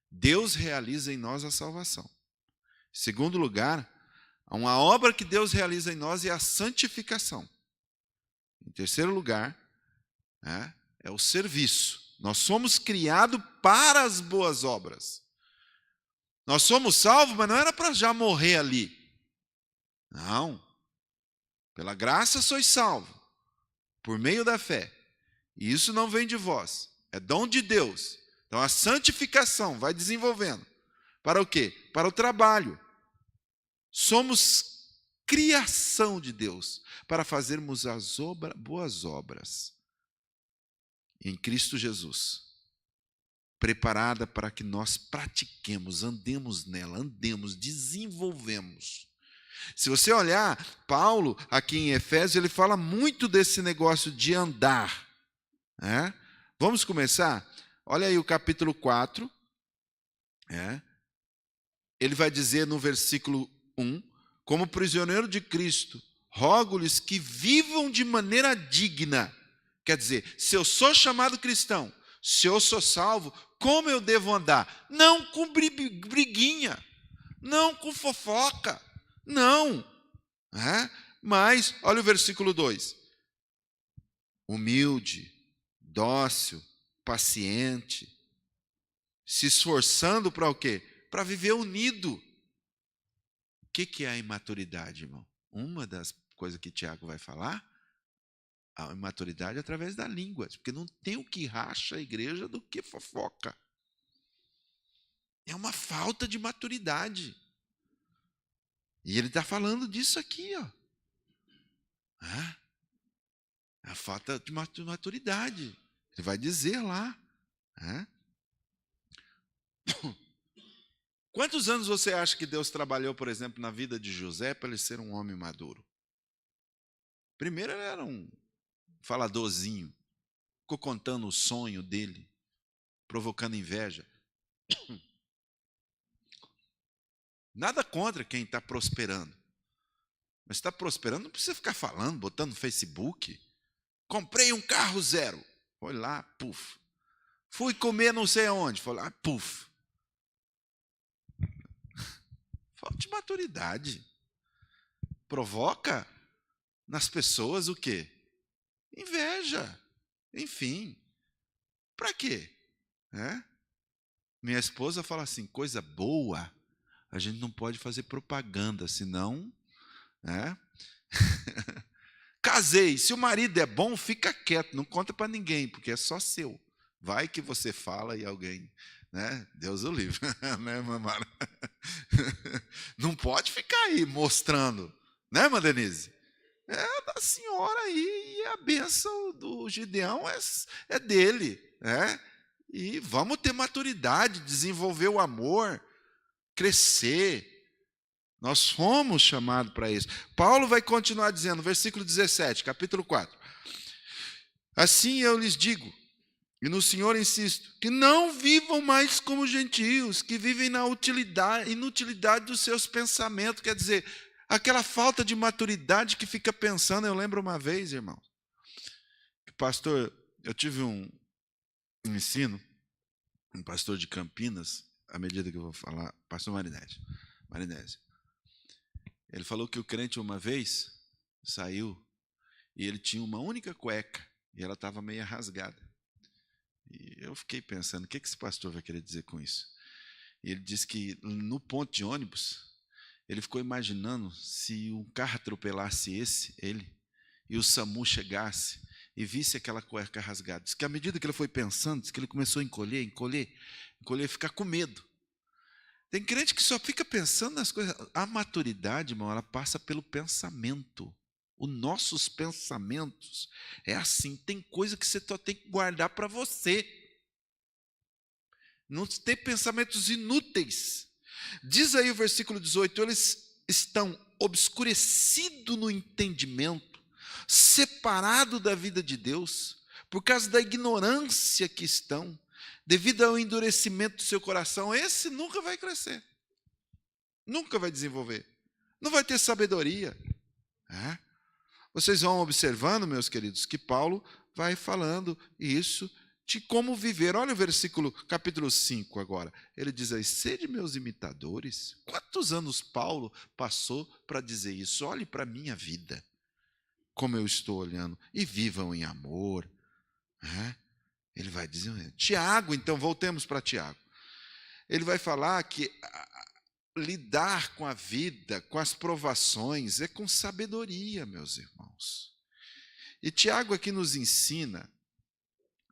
Deus realiza em nós a salvação. Em segundo lugar, uma obra que Deus realiza em nós é a santificação. Em terceiro lugar, é o serviço. Nós somos criados para as boas obras. Nós somos salvos, mas não era para já morrer ali. Não. Pela graça sois salvos, por meio da fé. E isso não vem de vós, é dom de Deus. Então, a santificação vai desenvolvendo. Para o quê? Para o trabalho. Somos criação de Deus para fazermos as boas obras em Cristo Jesus, preparada para que nós pratiquemos, andemos nela, desenvolvemos. Se você olhar, Paulo, aqui em Efésios, ele fala muito desse negócio de andar. Vamos começar? Olha aí o capítulo 4, ele vai dizer no versículo 1, como prisioneiro de Cristo, rogo-lhes que vivam de maneira digna. Quer dizer, se eu sou chamado cristão, se eu sou salvo, como eu devo andar? Não com briguinha, não com fofoca, não. Mas, olha o versículo 2, humilde, dócil, paciente, se esforçando para o quê? Para viver unido. O que é a imaturidade, irmão? Uma das coisas que Tiago vai falar, a imaturidade é através da língua, porque não tem o que racha a igreja do que fofoca. É uma falta de maturidade. E ele está falando disso aqui, ó. É a falta de maturidade. Ele vai dizer lá. Né? Quantos anos você acha que Deus trabalhou, por exemplo, na vida de José para ele ser um homem maduro? Primeiro ele era um faladorzinho, ficou contando o sonho dele, provocando inveja. Nada contra quem está prosperando. Mas está prosperando, não precisa ficar falando, botando no Facebook. Comprei um carro zero. Foi lá, puf. Fui comer não sei aonde. Foi lá, puf. Falta de maturidade. Provoca nas pessoas o quê? Inveja. Enfim. Para quê? Minha esposa fala assim, coisa boa, a gente não pode fazer propaganda, senão... Casei, se o marido é bom, fica quieto, não conta para ninguém, porque é só seu. Vai que você fala e alguém... Deus o livre, né, mamãe? Não pode ficar aí mostrando, né, irmã Denise? É da senhora aí, e a bênção do Gideão é dele, né? E vamos ter maturidade, desenvolver o amor, crescer. Nós fomos chamados para isso. Paulo vai continuar dizendo, versículo 17, capítulo 4. Assim eu lhes digo, e no Senhor insisto, que não vivam mais como gentios, que vivem na inutilidade dos seus pensamentos. Quer dizer, aquela falta de maturidade que fica pensando. Eu lembro uma vez, irmão, que pastor, eu tive um ensino, um pastor de Campinas, à medida que eu vou falar, pastor Marinésio. Ele falou que o crente uma vez saiu e ele tinha uma única cueca e ela estava meio rasgada. E eu fiquei pensando, o que esse pastor vai querer dizer com isso? E ele disse que no ponto de ônibus, ele ficou imaginando se um carro atropelasse ele, e o SAMU chegasse e visse aquela cueca rasgada. Diz que à medida que ele foi pensando, diz que ele começou a encolher, e ficar com medo. Tem crente que só fica pensando nas coisas. A maturidade, irmão, ela passa pelo pensamento. Os nossos pensamentos é assim. Tem coisa que você só tem que guardar para você. Não tem pensamentos inúteis. Diz aí o versículo 18, eles estão obscurecidos no entendimento, separados da vida de Deus, por causa da ignorância que estão, devido ao endurecimento do seu coração. Esse nunca vai crescer, nunca vai desenvolver, não vai ter sabedoria. Vocês vão observando, meus queridos, que Paulo vai falando isso de como viver. Olha o versículo, capítulo 5 agora. Ele diz aí, sede meus imitadores. Quantos anos Paulo passou para dizer isso? Olhe para a minha vida, como eu estou olhando, e vivam em amor. Ele vai dizer, Tiago, então voltemos para Tiago. Ele vai falar que lidar com a vida, com as provações, é com sabedoria, meus irmãos. E Tiago aqui nos ensina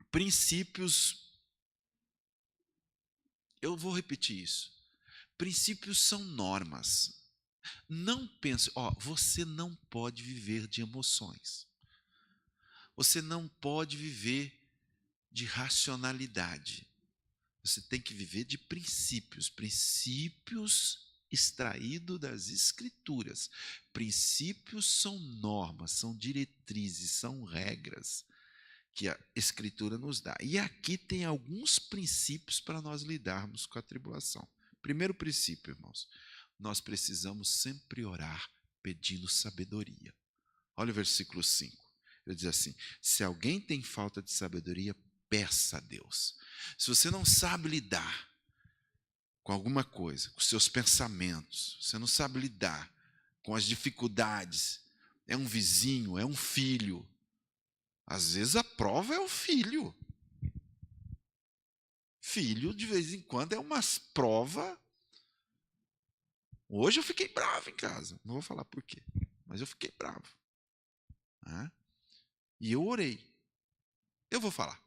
princípios. Eu vou repetir isso. Princípios são normas. Não pense, você não pode viver de emoções. Você não pode viver de racionalidade. Você tem que viver de princípios. Princípios extraídos das Escrituras. Princípios são normas, são diretrizes, são regras que a Escritura nos dá. E aqui tem alguns princípios para nós lidarmos com a tribulação. Primeiro princípio, irmãos, nós precisamos sempre orar pedindo sabedoria. Olha o versículo 5. Ele diz assim, se alguém tem falta de sabedoria, peça a Deus. Se você não sabe lidar com alguma coisa, com seus pensamentos, você não sabe lidar com as dificuldades, é um vizinho, é um filho. Às vezes a prova é o filho. Filho, de vez em quando, é umas provas. Hoje eu fiquei bravo em casa. Não vou falar por quê, mas eu fiquei bravo. E eu orei. Eu vou falar.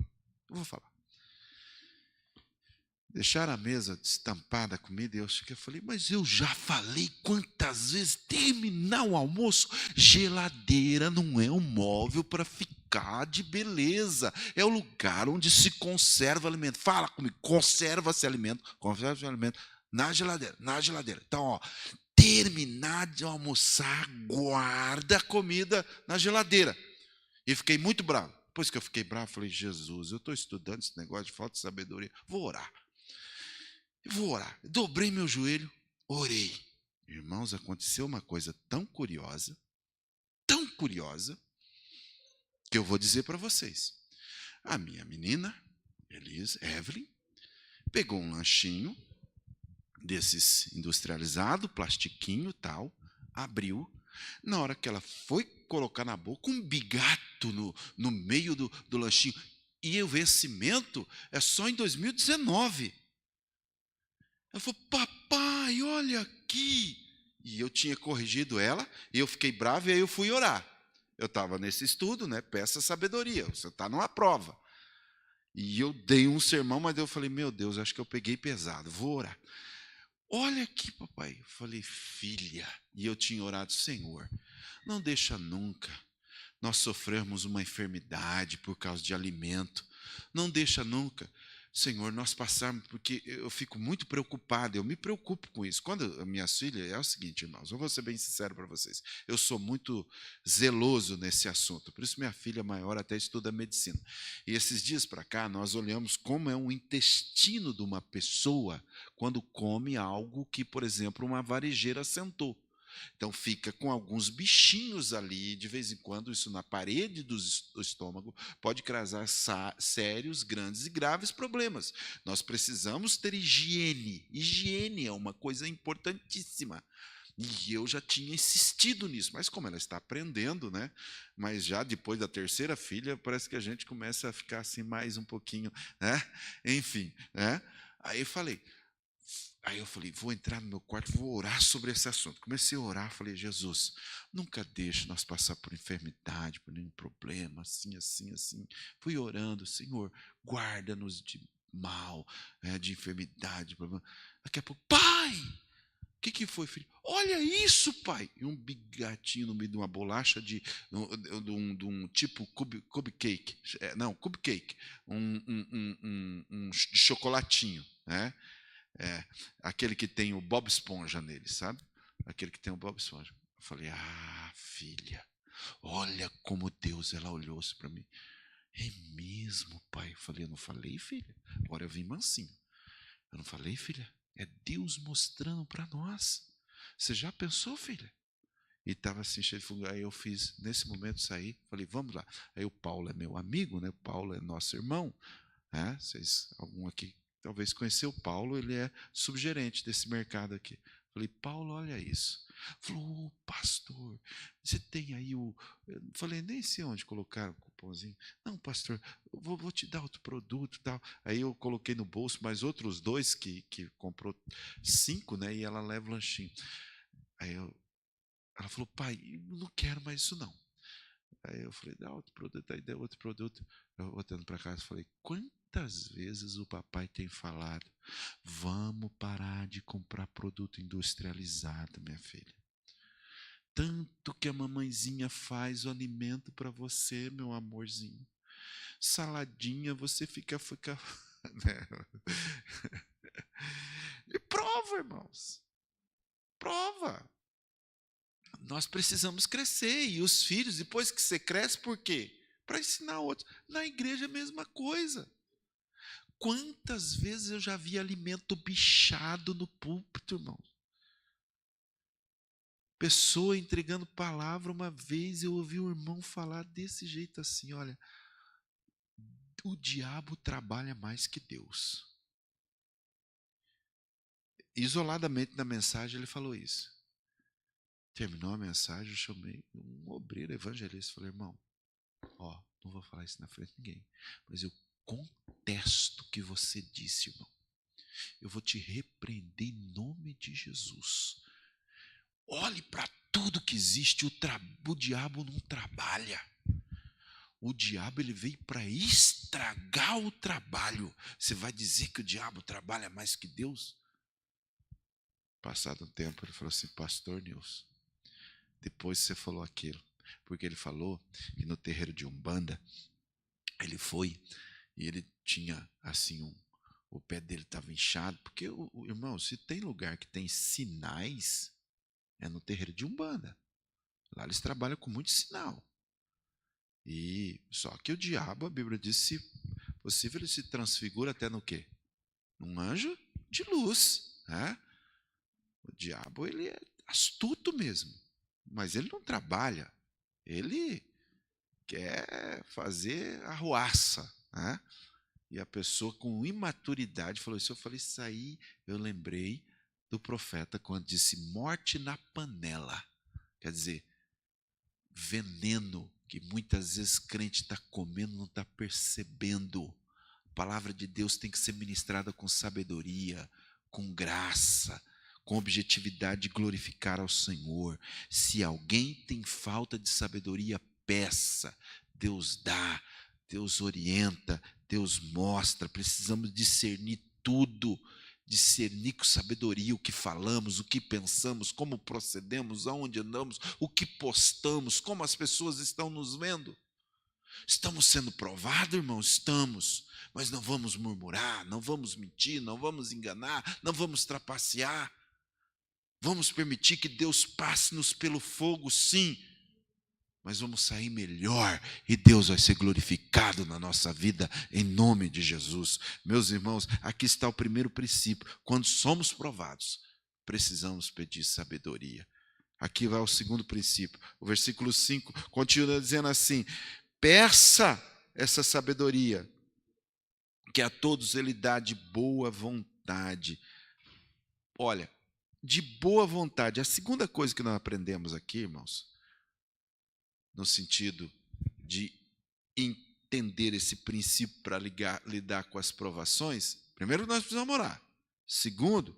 Deixaram a mesa destampada a comida e eu falei, mas eu já falei quantas vezes, terminar o almoço, geladeira não é um móvel para ficar lugar de beleza, é o lugar onde se conserva alimento. Fala comigo, conserva-se alimento na geladeira. Então, ó, terminar de almoçar, guarda a comida na geladeira. E fiquei muito bravo. Depois que eu fiquei bravo, falei, Jesus, eu estou estudando esse negócio de falta de sabedoria, vou orar. Dobrei meu joelho, orei. Irmãos, aconteceu uma coisa tão curiosa, que eu vou dizer para vocês. A minha menina, Evelyn, pegou um lanchinho desses industrializado, plastiquinho tal, abriu. Na hora que ela foi colocar na boca, um bigato no meio do lanchinho. E o vencimento é só em 2019. Ela falou, papai, olha aqui. E eu tinha corrigido ela, e eu fiquei bravo, e aí eu fui orar. Eu estava nesse estudo, né? Peça sabedoria, você está numa prova. E eu dei um sermão, mas eu falei, meu Deus, acho que eu peguei pesado, vou orar. Olha aqui, papai. Eu falei, filha, e eu tinha orado, Senhor, não deixa nunca nós sofrermos uma enfermidade por causa de alimento. Não deixa nunca, Senhor, nós passarmos, porque eu fico muito preocupado, eu me preocupo com isso. Quando minhas filhas, é o seguinte, irmãos, eu vou ser bem sincero para vocês, eu sou muito zeloso nesse assunto, por isso minha filha maior até estuda medicina. E esses dias para cá, nós olhamos como é um intestino de uma pessoa quando come algo que, por exemplo, uma varejeira sentou. Então fica com alguns bichinhos ali, de vez em quando, isso na parede do estômago, pode causar sérios, grandes e graves problemas. Nós precisamos ter higiene. Higiene é uma coisa importantíssima. E eu já tinha insistido nisso, mas como ela está aprendendo, né? Mas já depois da terceira filha, parece que a gente começa a ficar assim mais um pouquinho, né? Enfim, né? Aí eu falei, vou entrar no meu quarto, vou orar sobre esse assunto. Comecei a orar, falei, Jesus, nunca deixe nós passar por enfermidade, por nenhum problema, assim. Fui orando, Senhor, guarda-nos de mal, de enfermidade, problema. Daqui a pouco, pai, o que foi, filho? Olha isso, pai! E um bigatinho no meio de uma bolacha de um tipo cupcake, um chocolatinho, né? Aquele que tem o Bob Esponja nele, sabe? Aquele que tem o Bob Esponja. Eu falei, filha, olha como Deus, ela olhou para mim. É mesmo, pai? Eu falei, eu não falei, filha? Agora eu vim mansinho. Eu não falei, filha? É Deus mostrando para nós. Você já pensou, filha? E estava assim, cheio de fogo. Aí eu fiz, nesse momento saí, falei, vamos lá. Aí o Paulo é meu amigo, né? O Paulo é nosso irmão. Vocês, algum aqui talvez conheceu o Paulo, ele é subgerente desse mercado aqui. Falei, Paulo, olha isso. Falou, pastor, você tem aí o... Eu falei, nem sei onde colocar o cupomzinho. Não, pastor, eu vou te dar outro produto e tal. Aí eu coloquei no bolso mais outros 2 que comprou 5, né? E ela leva o lanchinho. Aí ela falou, pai, eu não quero mais isso não. Aí eu falei, dá outro produto, aí deu outro produto. Eu voltando para casa, falei, quantas vezes o papai tem falado, vamos parar de comprar produto industrializado, minha filha. Tanto que a mamãezinha faz o alimento para você, meu amorzinho. Saladinha, você fica né? E prova, irmãos. Prova. Nós precisamos crescer, e os filhos, depois que você cresce, por quê? Para ensinar outros. Na igreja é a mesma coisa. Quantas vezes eu já vi alimento bichado no púlpito, irmão? Pessoa entregando palavra, uma vez eu ouvi um irmão falar desse jeito assim, olha, o diabo trabalha mais que Deus. Isoladamente na mensagem ele falou isso. Terminou a mensagem, eu chamei um obreiro evangelista, falei, irmão, não vou falar isso na frente de ninguém, mas eu contesto o que você disse, irmão. Eu vou te repreender em nome de Jesus. Olhe para tudo que existe, o diabo não trabalha. O diabo ele veio para estragar o trabalho. Você vai dizer que o diabo trabalha mais que Deus? Passado um tempo ele falou assim, pastor Nilson, depois você falou aquilo, Porque ele falou que no terreiro de Umbanda, ele foi e ele tinha assim, o pé dele estava inchado. Porque, irmão, se tem lugar que tem sinais, é no terreiro de Umbanda. Lá eles trabalham com muito sinal. E só que o diabo, a Bíblia diz, se possível, ele se transfigura até no quê? Num anjo de luz. Né? O diabo, ele é astuto mesmo. Mas ele não trabalha. Ele quer fazer arruaça. Né? E a pessoa com imaturidade falou isso. Eu falei, isso aí eu lembrei do profeta quando disse morte na panela. Quer dizer, veneno que muitas vezes crente está comendo, não está percebendo. A palavra de Deus tem que ser ministrada com sabedoria, com graça, com objetividade de glorificar ao Senhor. Se alguém tem falta de sabedoria, peça. Deus dá, Deus orienta, Deus mostra. Precisamos discernir tudo. Discernir com sabedoria o que falamos, o que pensamos, como procedemos, aonde andamos, o que postamos, como as pessoas estão nos vendo. Estamos sendo provados, irmãos? Estamos. Mas não vamos murmurar, não vamos mentir, não vamos enganar, não vamos trapacear. Vamos permitir que Deus passe-nos pelo fogo, sim. Mas vamos sair melhor e Deus vai ser glorificado na nossa vida em nome de Jesus. Meus irmãos, aqui está o primeiro princípio. Quando somos provados, precisamos pedir sabedoria. Aqui vai o segundo princípio. O versículo 5 continua dizendo assim: peça essa sabedoria, que a todos ele dá de boa vontade. Olha, de boa vontade. A segunda coisa que nós aprendemos aqui, irmãos, no sentido de entender esse princípio para lidar com as provações, primeiro nós precisamos orar. Segundo,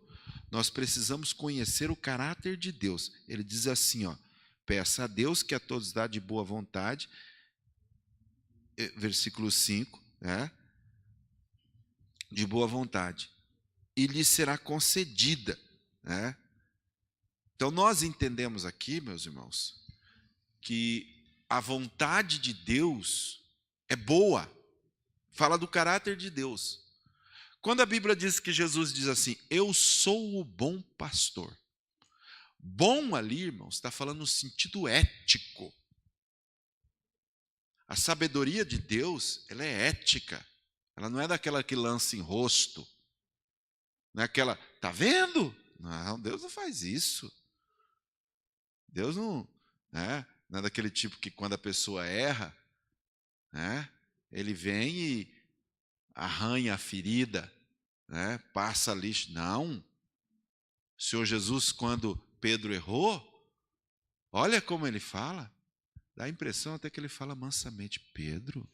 nós precisamos conhecer o caráter de Deus. Ele diz assim, ó, peça a Deus que a todos dá de boa vontade, versículo 5, né? De boa vontade, e lhe será concedida. Né? Então nós entendemos aqui, meus irmãos, que a vontade de Deus é boa, fala do caráter de Deus. Quando a Bíblia diz que Jesus diz assim, eu sou o bom pastor. Bom ali, irmãos, está falando no sentido ético. A sabedoria de Deus, ela é ética. Ela não é daquela que lança em rosto. Não é aquela, tá vendo? Não, Deus não faz isso. Deus não... Não é daquele tipo que quando a pessoa erra, né, ele vem e arranha a ferida, né, passa lixo. Não. O Senhor Jesus, quando Pedro errou, olha como ele fala. Dá a impressão até que ele fala mansamente, Pedro,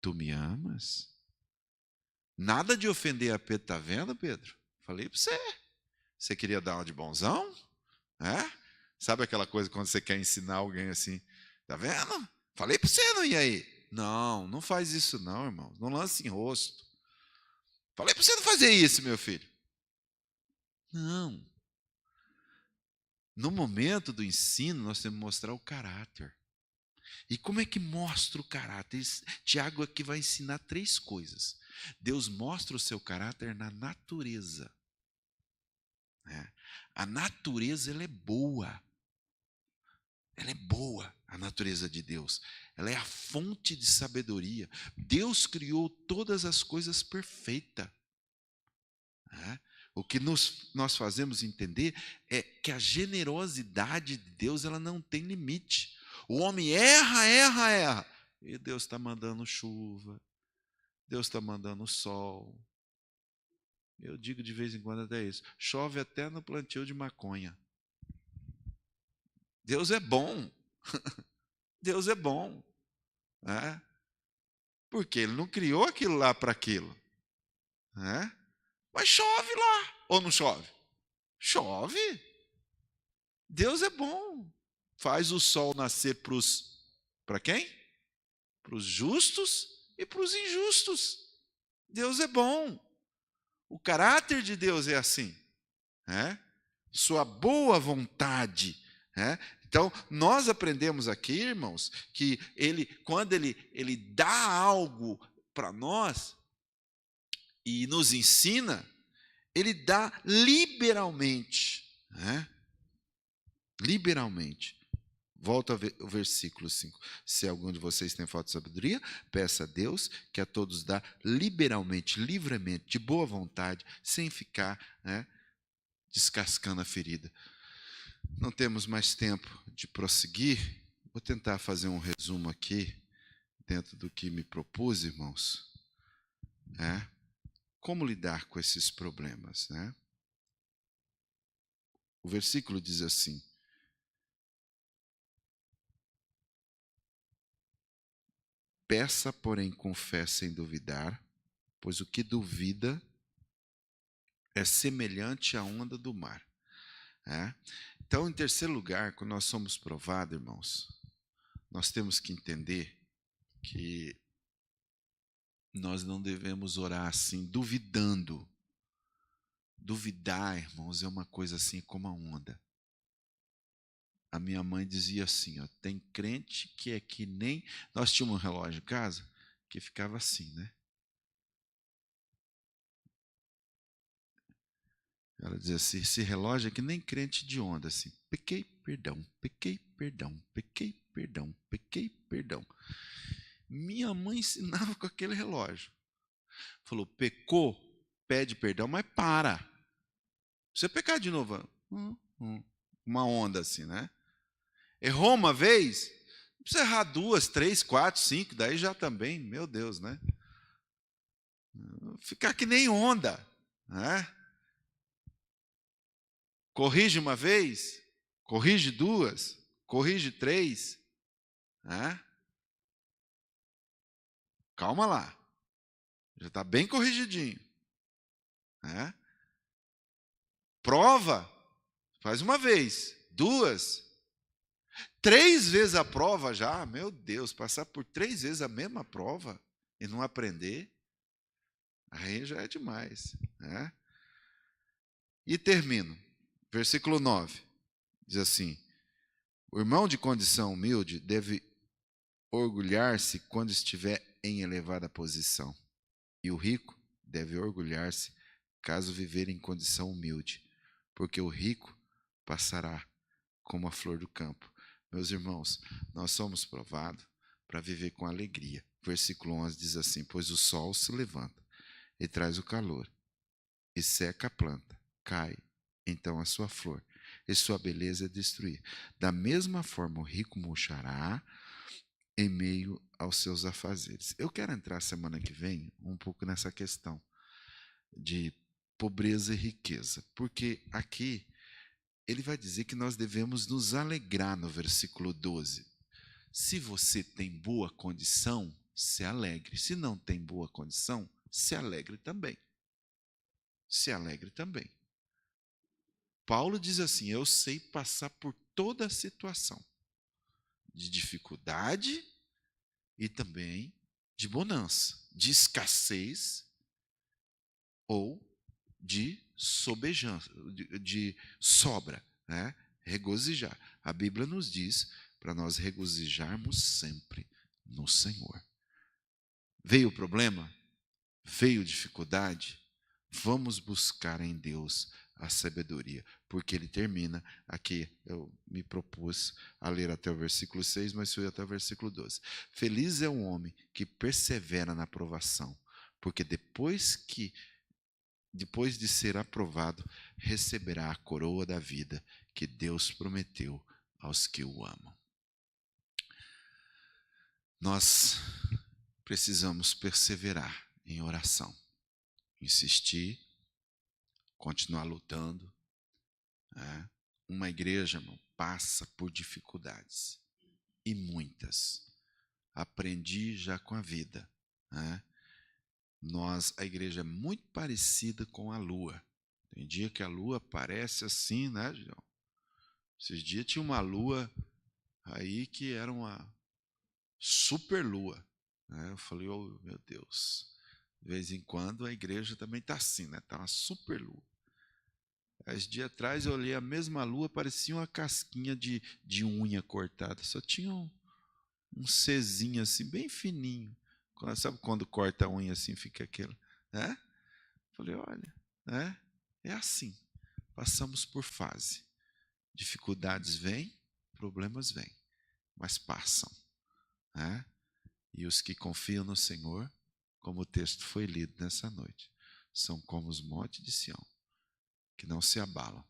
tu me amas? Nada de ofender a Pedro, tá vendo, Pedro? Falei para você. Você queria dar uma de bonzão? Sabe aquela coisa quando você quer ensinar alguém assim, tá vendo? Falei para você, não ia aí. Não, não faz isso não, irmão. Não lance em rosto. Falei para você não fazer isso, meu filho. Não. No momento do ensino, nós temos que mostrar o caráter. E como é que mostra o caráter? Tiago aqui vai ensinar 3 coisas. Deus mostra o seu caráter na natureza. A natureza, ela é boa. Ela é boa, a natureza de Deus. Ela é a fonte de sabedoria. Deus criou todas as coisas perfeitas. O que nós fazemos entender é que a generosidade de Deus, ela não tem limite. O homem erra. E Deus está mandando chuva. Deus está mandando sol. Eu digo de vez em quando até isso. Chove até no plantio de maconha. Deus é bom. Deus é bom. Porque Ele não criou aquilo lá para aquilo. Mas chove lá. Ou não chove? Chove. Deus é bom. Faz o sol nascer para quem? Para os justos e para os injustos. Deus é bom. O caráter de Deus é assim. Sua boa vontade. Então, nós aprendemos aqui, irmãos, que quando ele dá algo para nós e nos ensina, ele dá liberalmente, né? Liberalmente. Volta ao versículo 5. Se algum de vocês tem falta de sabedoria, peça a Deus, que a todos dá liberalmente, livremente, de boa vontade, sem ficar, né, descascando a ferida. Não temos mais tempo de prosseguir. Vou tentar fazer um resumo aqui, dentro do que me propus, irmãos. Como lidar com esses problemas, né? O versículo diz assim: peça, porém, com fé sem duvidar, pois o que duvida é semelhante à onda do mar. Então, em terceiro lugar, quando nós somos provados, irmãos, nós temos que entender que nós não devemos orar assim, duvidando. Duvidar, irmãos, é uma coisa assim como a onda. A minha mãe dizia assim, ó, tem crente que é que nem... Nós tínhamos um relógio em casa que ficava assim, né? Ela dizia assim, esse relógio é que nem crente de onda, assim, pequei, perdão, pequei, perdão, pequei, perdão, pequei, perdão. Minha mãe ensinava com aquele relógio. Falou, pecou, pede perdão, mas para. Se você pecar de novo, uma onda assim, né? Errou uma vez, não precisa errar 2, 3, 4, 5, daí já também, meu Deus, né? Ficar que nem onda, né? Corrige uma vez, corrige 2, corrige 3, né? Calma lá, já está bem corrigidinho, né? Prova, faz uma vez, 2, 3 vezes a prova já, meu Deus, passar por 3 vezes a mesma prova e não aprender, aí já é demais, né? E termino, versículo 9, diz assim, o irmão de condição humilde deve orgulhar-se quando estiver em elevada posição, e o rico deve orgulhar-se caso viver em condição humilde, porque o rico passará como a flor do campo. Meus irmãos, nós somos provados para viver com alegria. Versículo 11 diz assim, pois o sol se levanta e traz o calor, e seca a planta, cai então a sua flor, e sua beleza é destruída. Da mesma forma, o rico murchará em meio aos seus afazeres. Eu quero entrar semana que vem um pouco nessa questão de pobreza e riqueza, porque aqui ele vai dizer que nós devemos nos alegrar no versículo 12. Se você tem boa condição, se alegre. Se não tem boa condição, se alegre também. Se alegre também. Paulo diz assim, eu sei passar por toda a situação de dificuldade e também de bonança, de escassez ou de sobejança, de sobra, né? Regozijar. A Bíblia nos diz para nós regozijarmos sempre no Senhor. Veio o problema? Veio dificuldade? Vamos buscar em Deus a sabedoria, porque ele termina aqui, eu me propus a ler até o versículo 6, mas fui até o versículo 12. Feliz é o homem que persevera na provação, porque depois de ser aprovado, receberá a coroa da vida que Deus prometeu aos que o amam. Nós precisamos perseverar em oração, insistir, continuar lutando. Né? Uma igreja, irmão, passa por dificuldades, e muitas. Aprendi já com a vida. Né? A igreja é muito parecida com a lua. Tem dia que a lua parece assim, né, João? Esses dias tinha uma lua aí que era uma super lua. Né? Eu falei, oh meu Deus, de vez em quando a igreja também está assim, né? Está uma super lua. dias atrás eu olhei a mesma lua, parecia uma casquinha de unha cortada. Só tinha um Czinho assim, bem fininho. Sabe quando corta a unha assim, fica aquilo? Né? Falei, olha, né? É assim. Passamos por fase. Dificuldades vêm, problemas vêm, mas passam. Né? E os que confiam no Senhor, como o texto foi lido nessa noite, são como os montes de Sião, que não se abalam,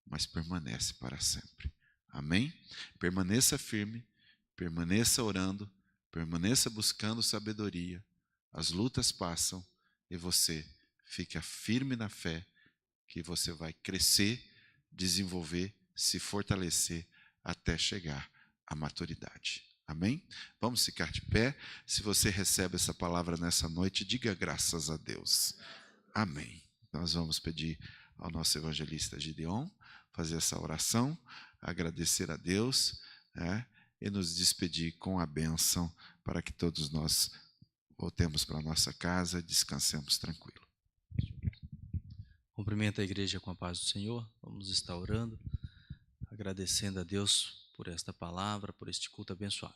mas permanecem para sempre. Amém? Permaneça firme, permaneça orando, permaneça buscando sabedoria. As lutas passam e você fica firme na fé, que você vai crescer, desenvolver, se fortalecer até chegar à maturidade. Amém? Vamos ficar de pé. Se você recebe essa palavra nessa noite, diga graças a Deus. Amém. Nós vamos pedir ao nosso evangelista Gideon fazer essa oração, agradecer a Deus, né, e nos despedir com a bênção para que todos nós voltemos para a nossa casa e descansemos tranquilo. Cumprimento a igreja com a paz do Senhor. Vamos estar orando, agradecendo a Deus por esta palavra, por este culto abençoado.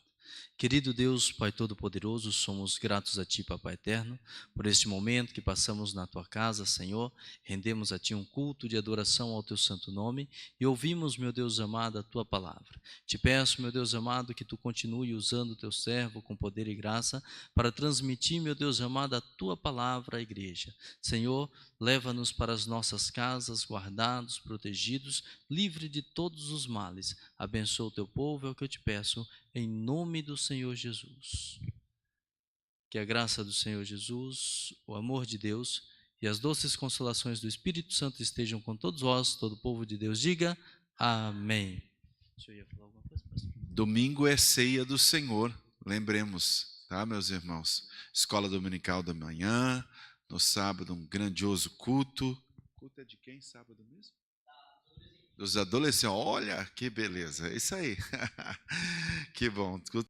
Querido Deus, Pai Todo-Poderoso, somos gratos a Ti, Papai Eterno, por este momento que passamos na Tua casa, Senhor. Rendemos a Ti um culto de adoração ao Teu santo nome e ouvimos, meu Deus amado, a Tua palavra. Te peço, meu Deus amado, que Tu continue usando o Teu servo com poder e graça para transmitir, meu Deus amado, a Tua palavra à igreja. Senhor, leva-nos para as nossas casas, guardados, protegidos, livre de todos os males. Abençoa o Teu povo, é o que eu te peço, em nome do Senhor Jesus. Que a graça do Senhor Jesus, o amor de Deus e as doces consolações do Espírito Santo estejam com todos vós, todo o povo de Deus. Diga amém. O senhor ia falar alguma coisa, pastor? Domingo é ceia do Senhor, lembremos, tá, meus irmãos? Escola dominical da manhã, no sábado um grandioso culto. Culto é de quem sábado mesmo? Dos adolescentes. Olha que beleza, é isso aí. Que bom.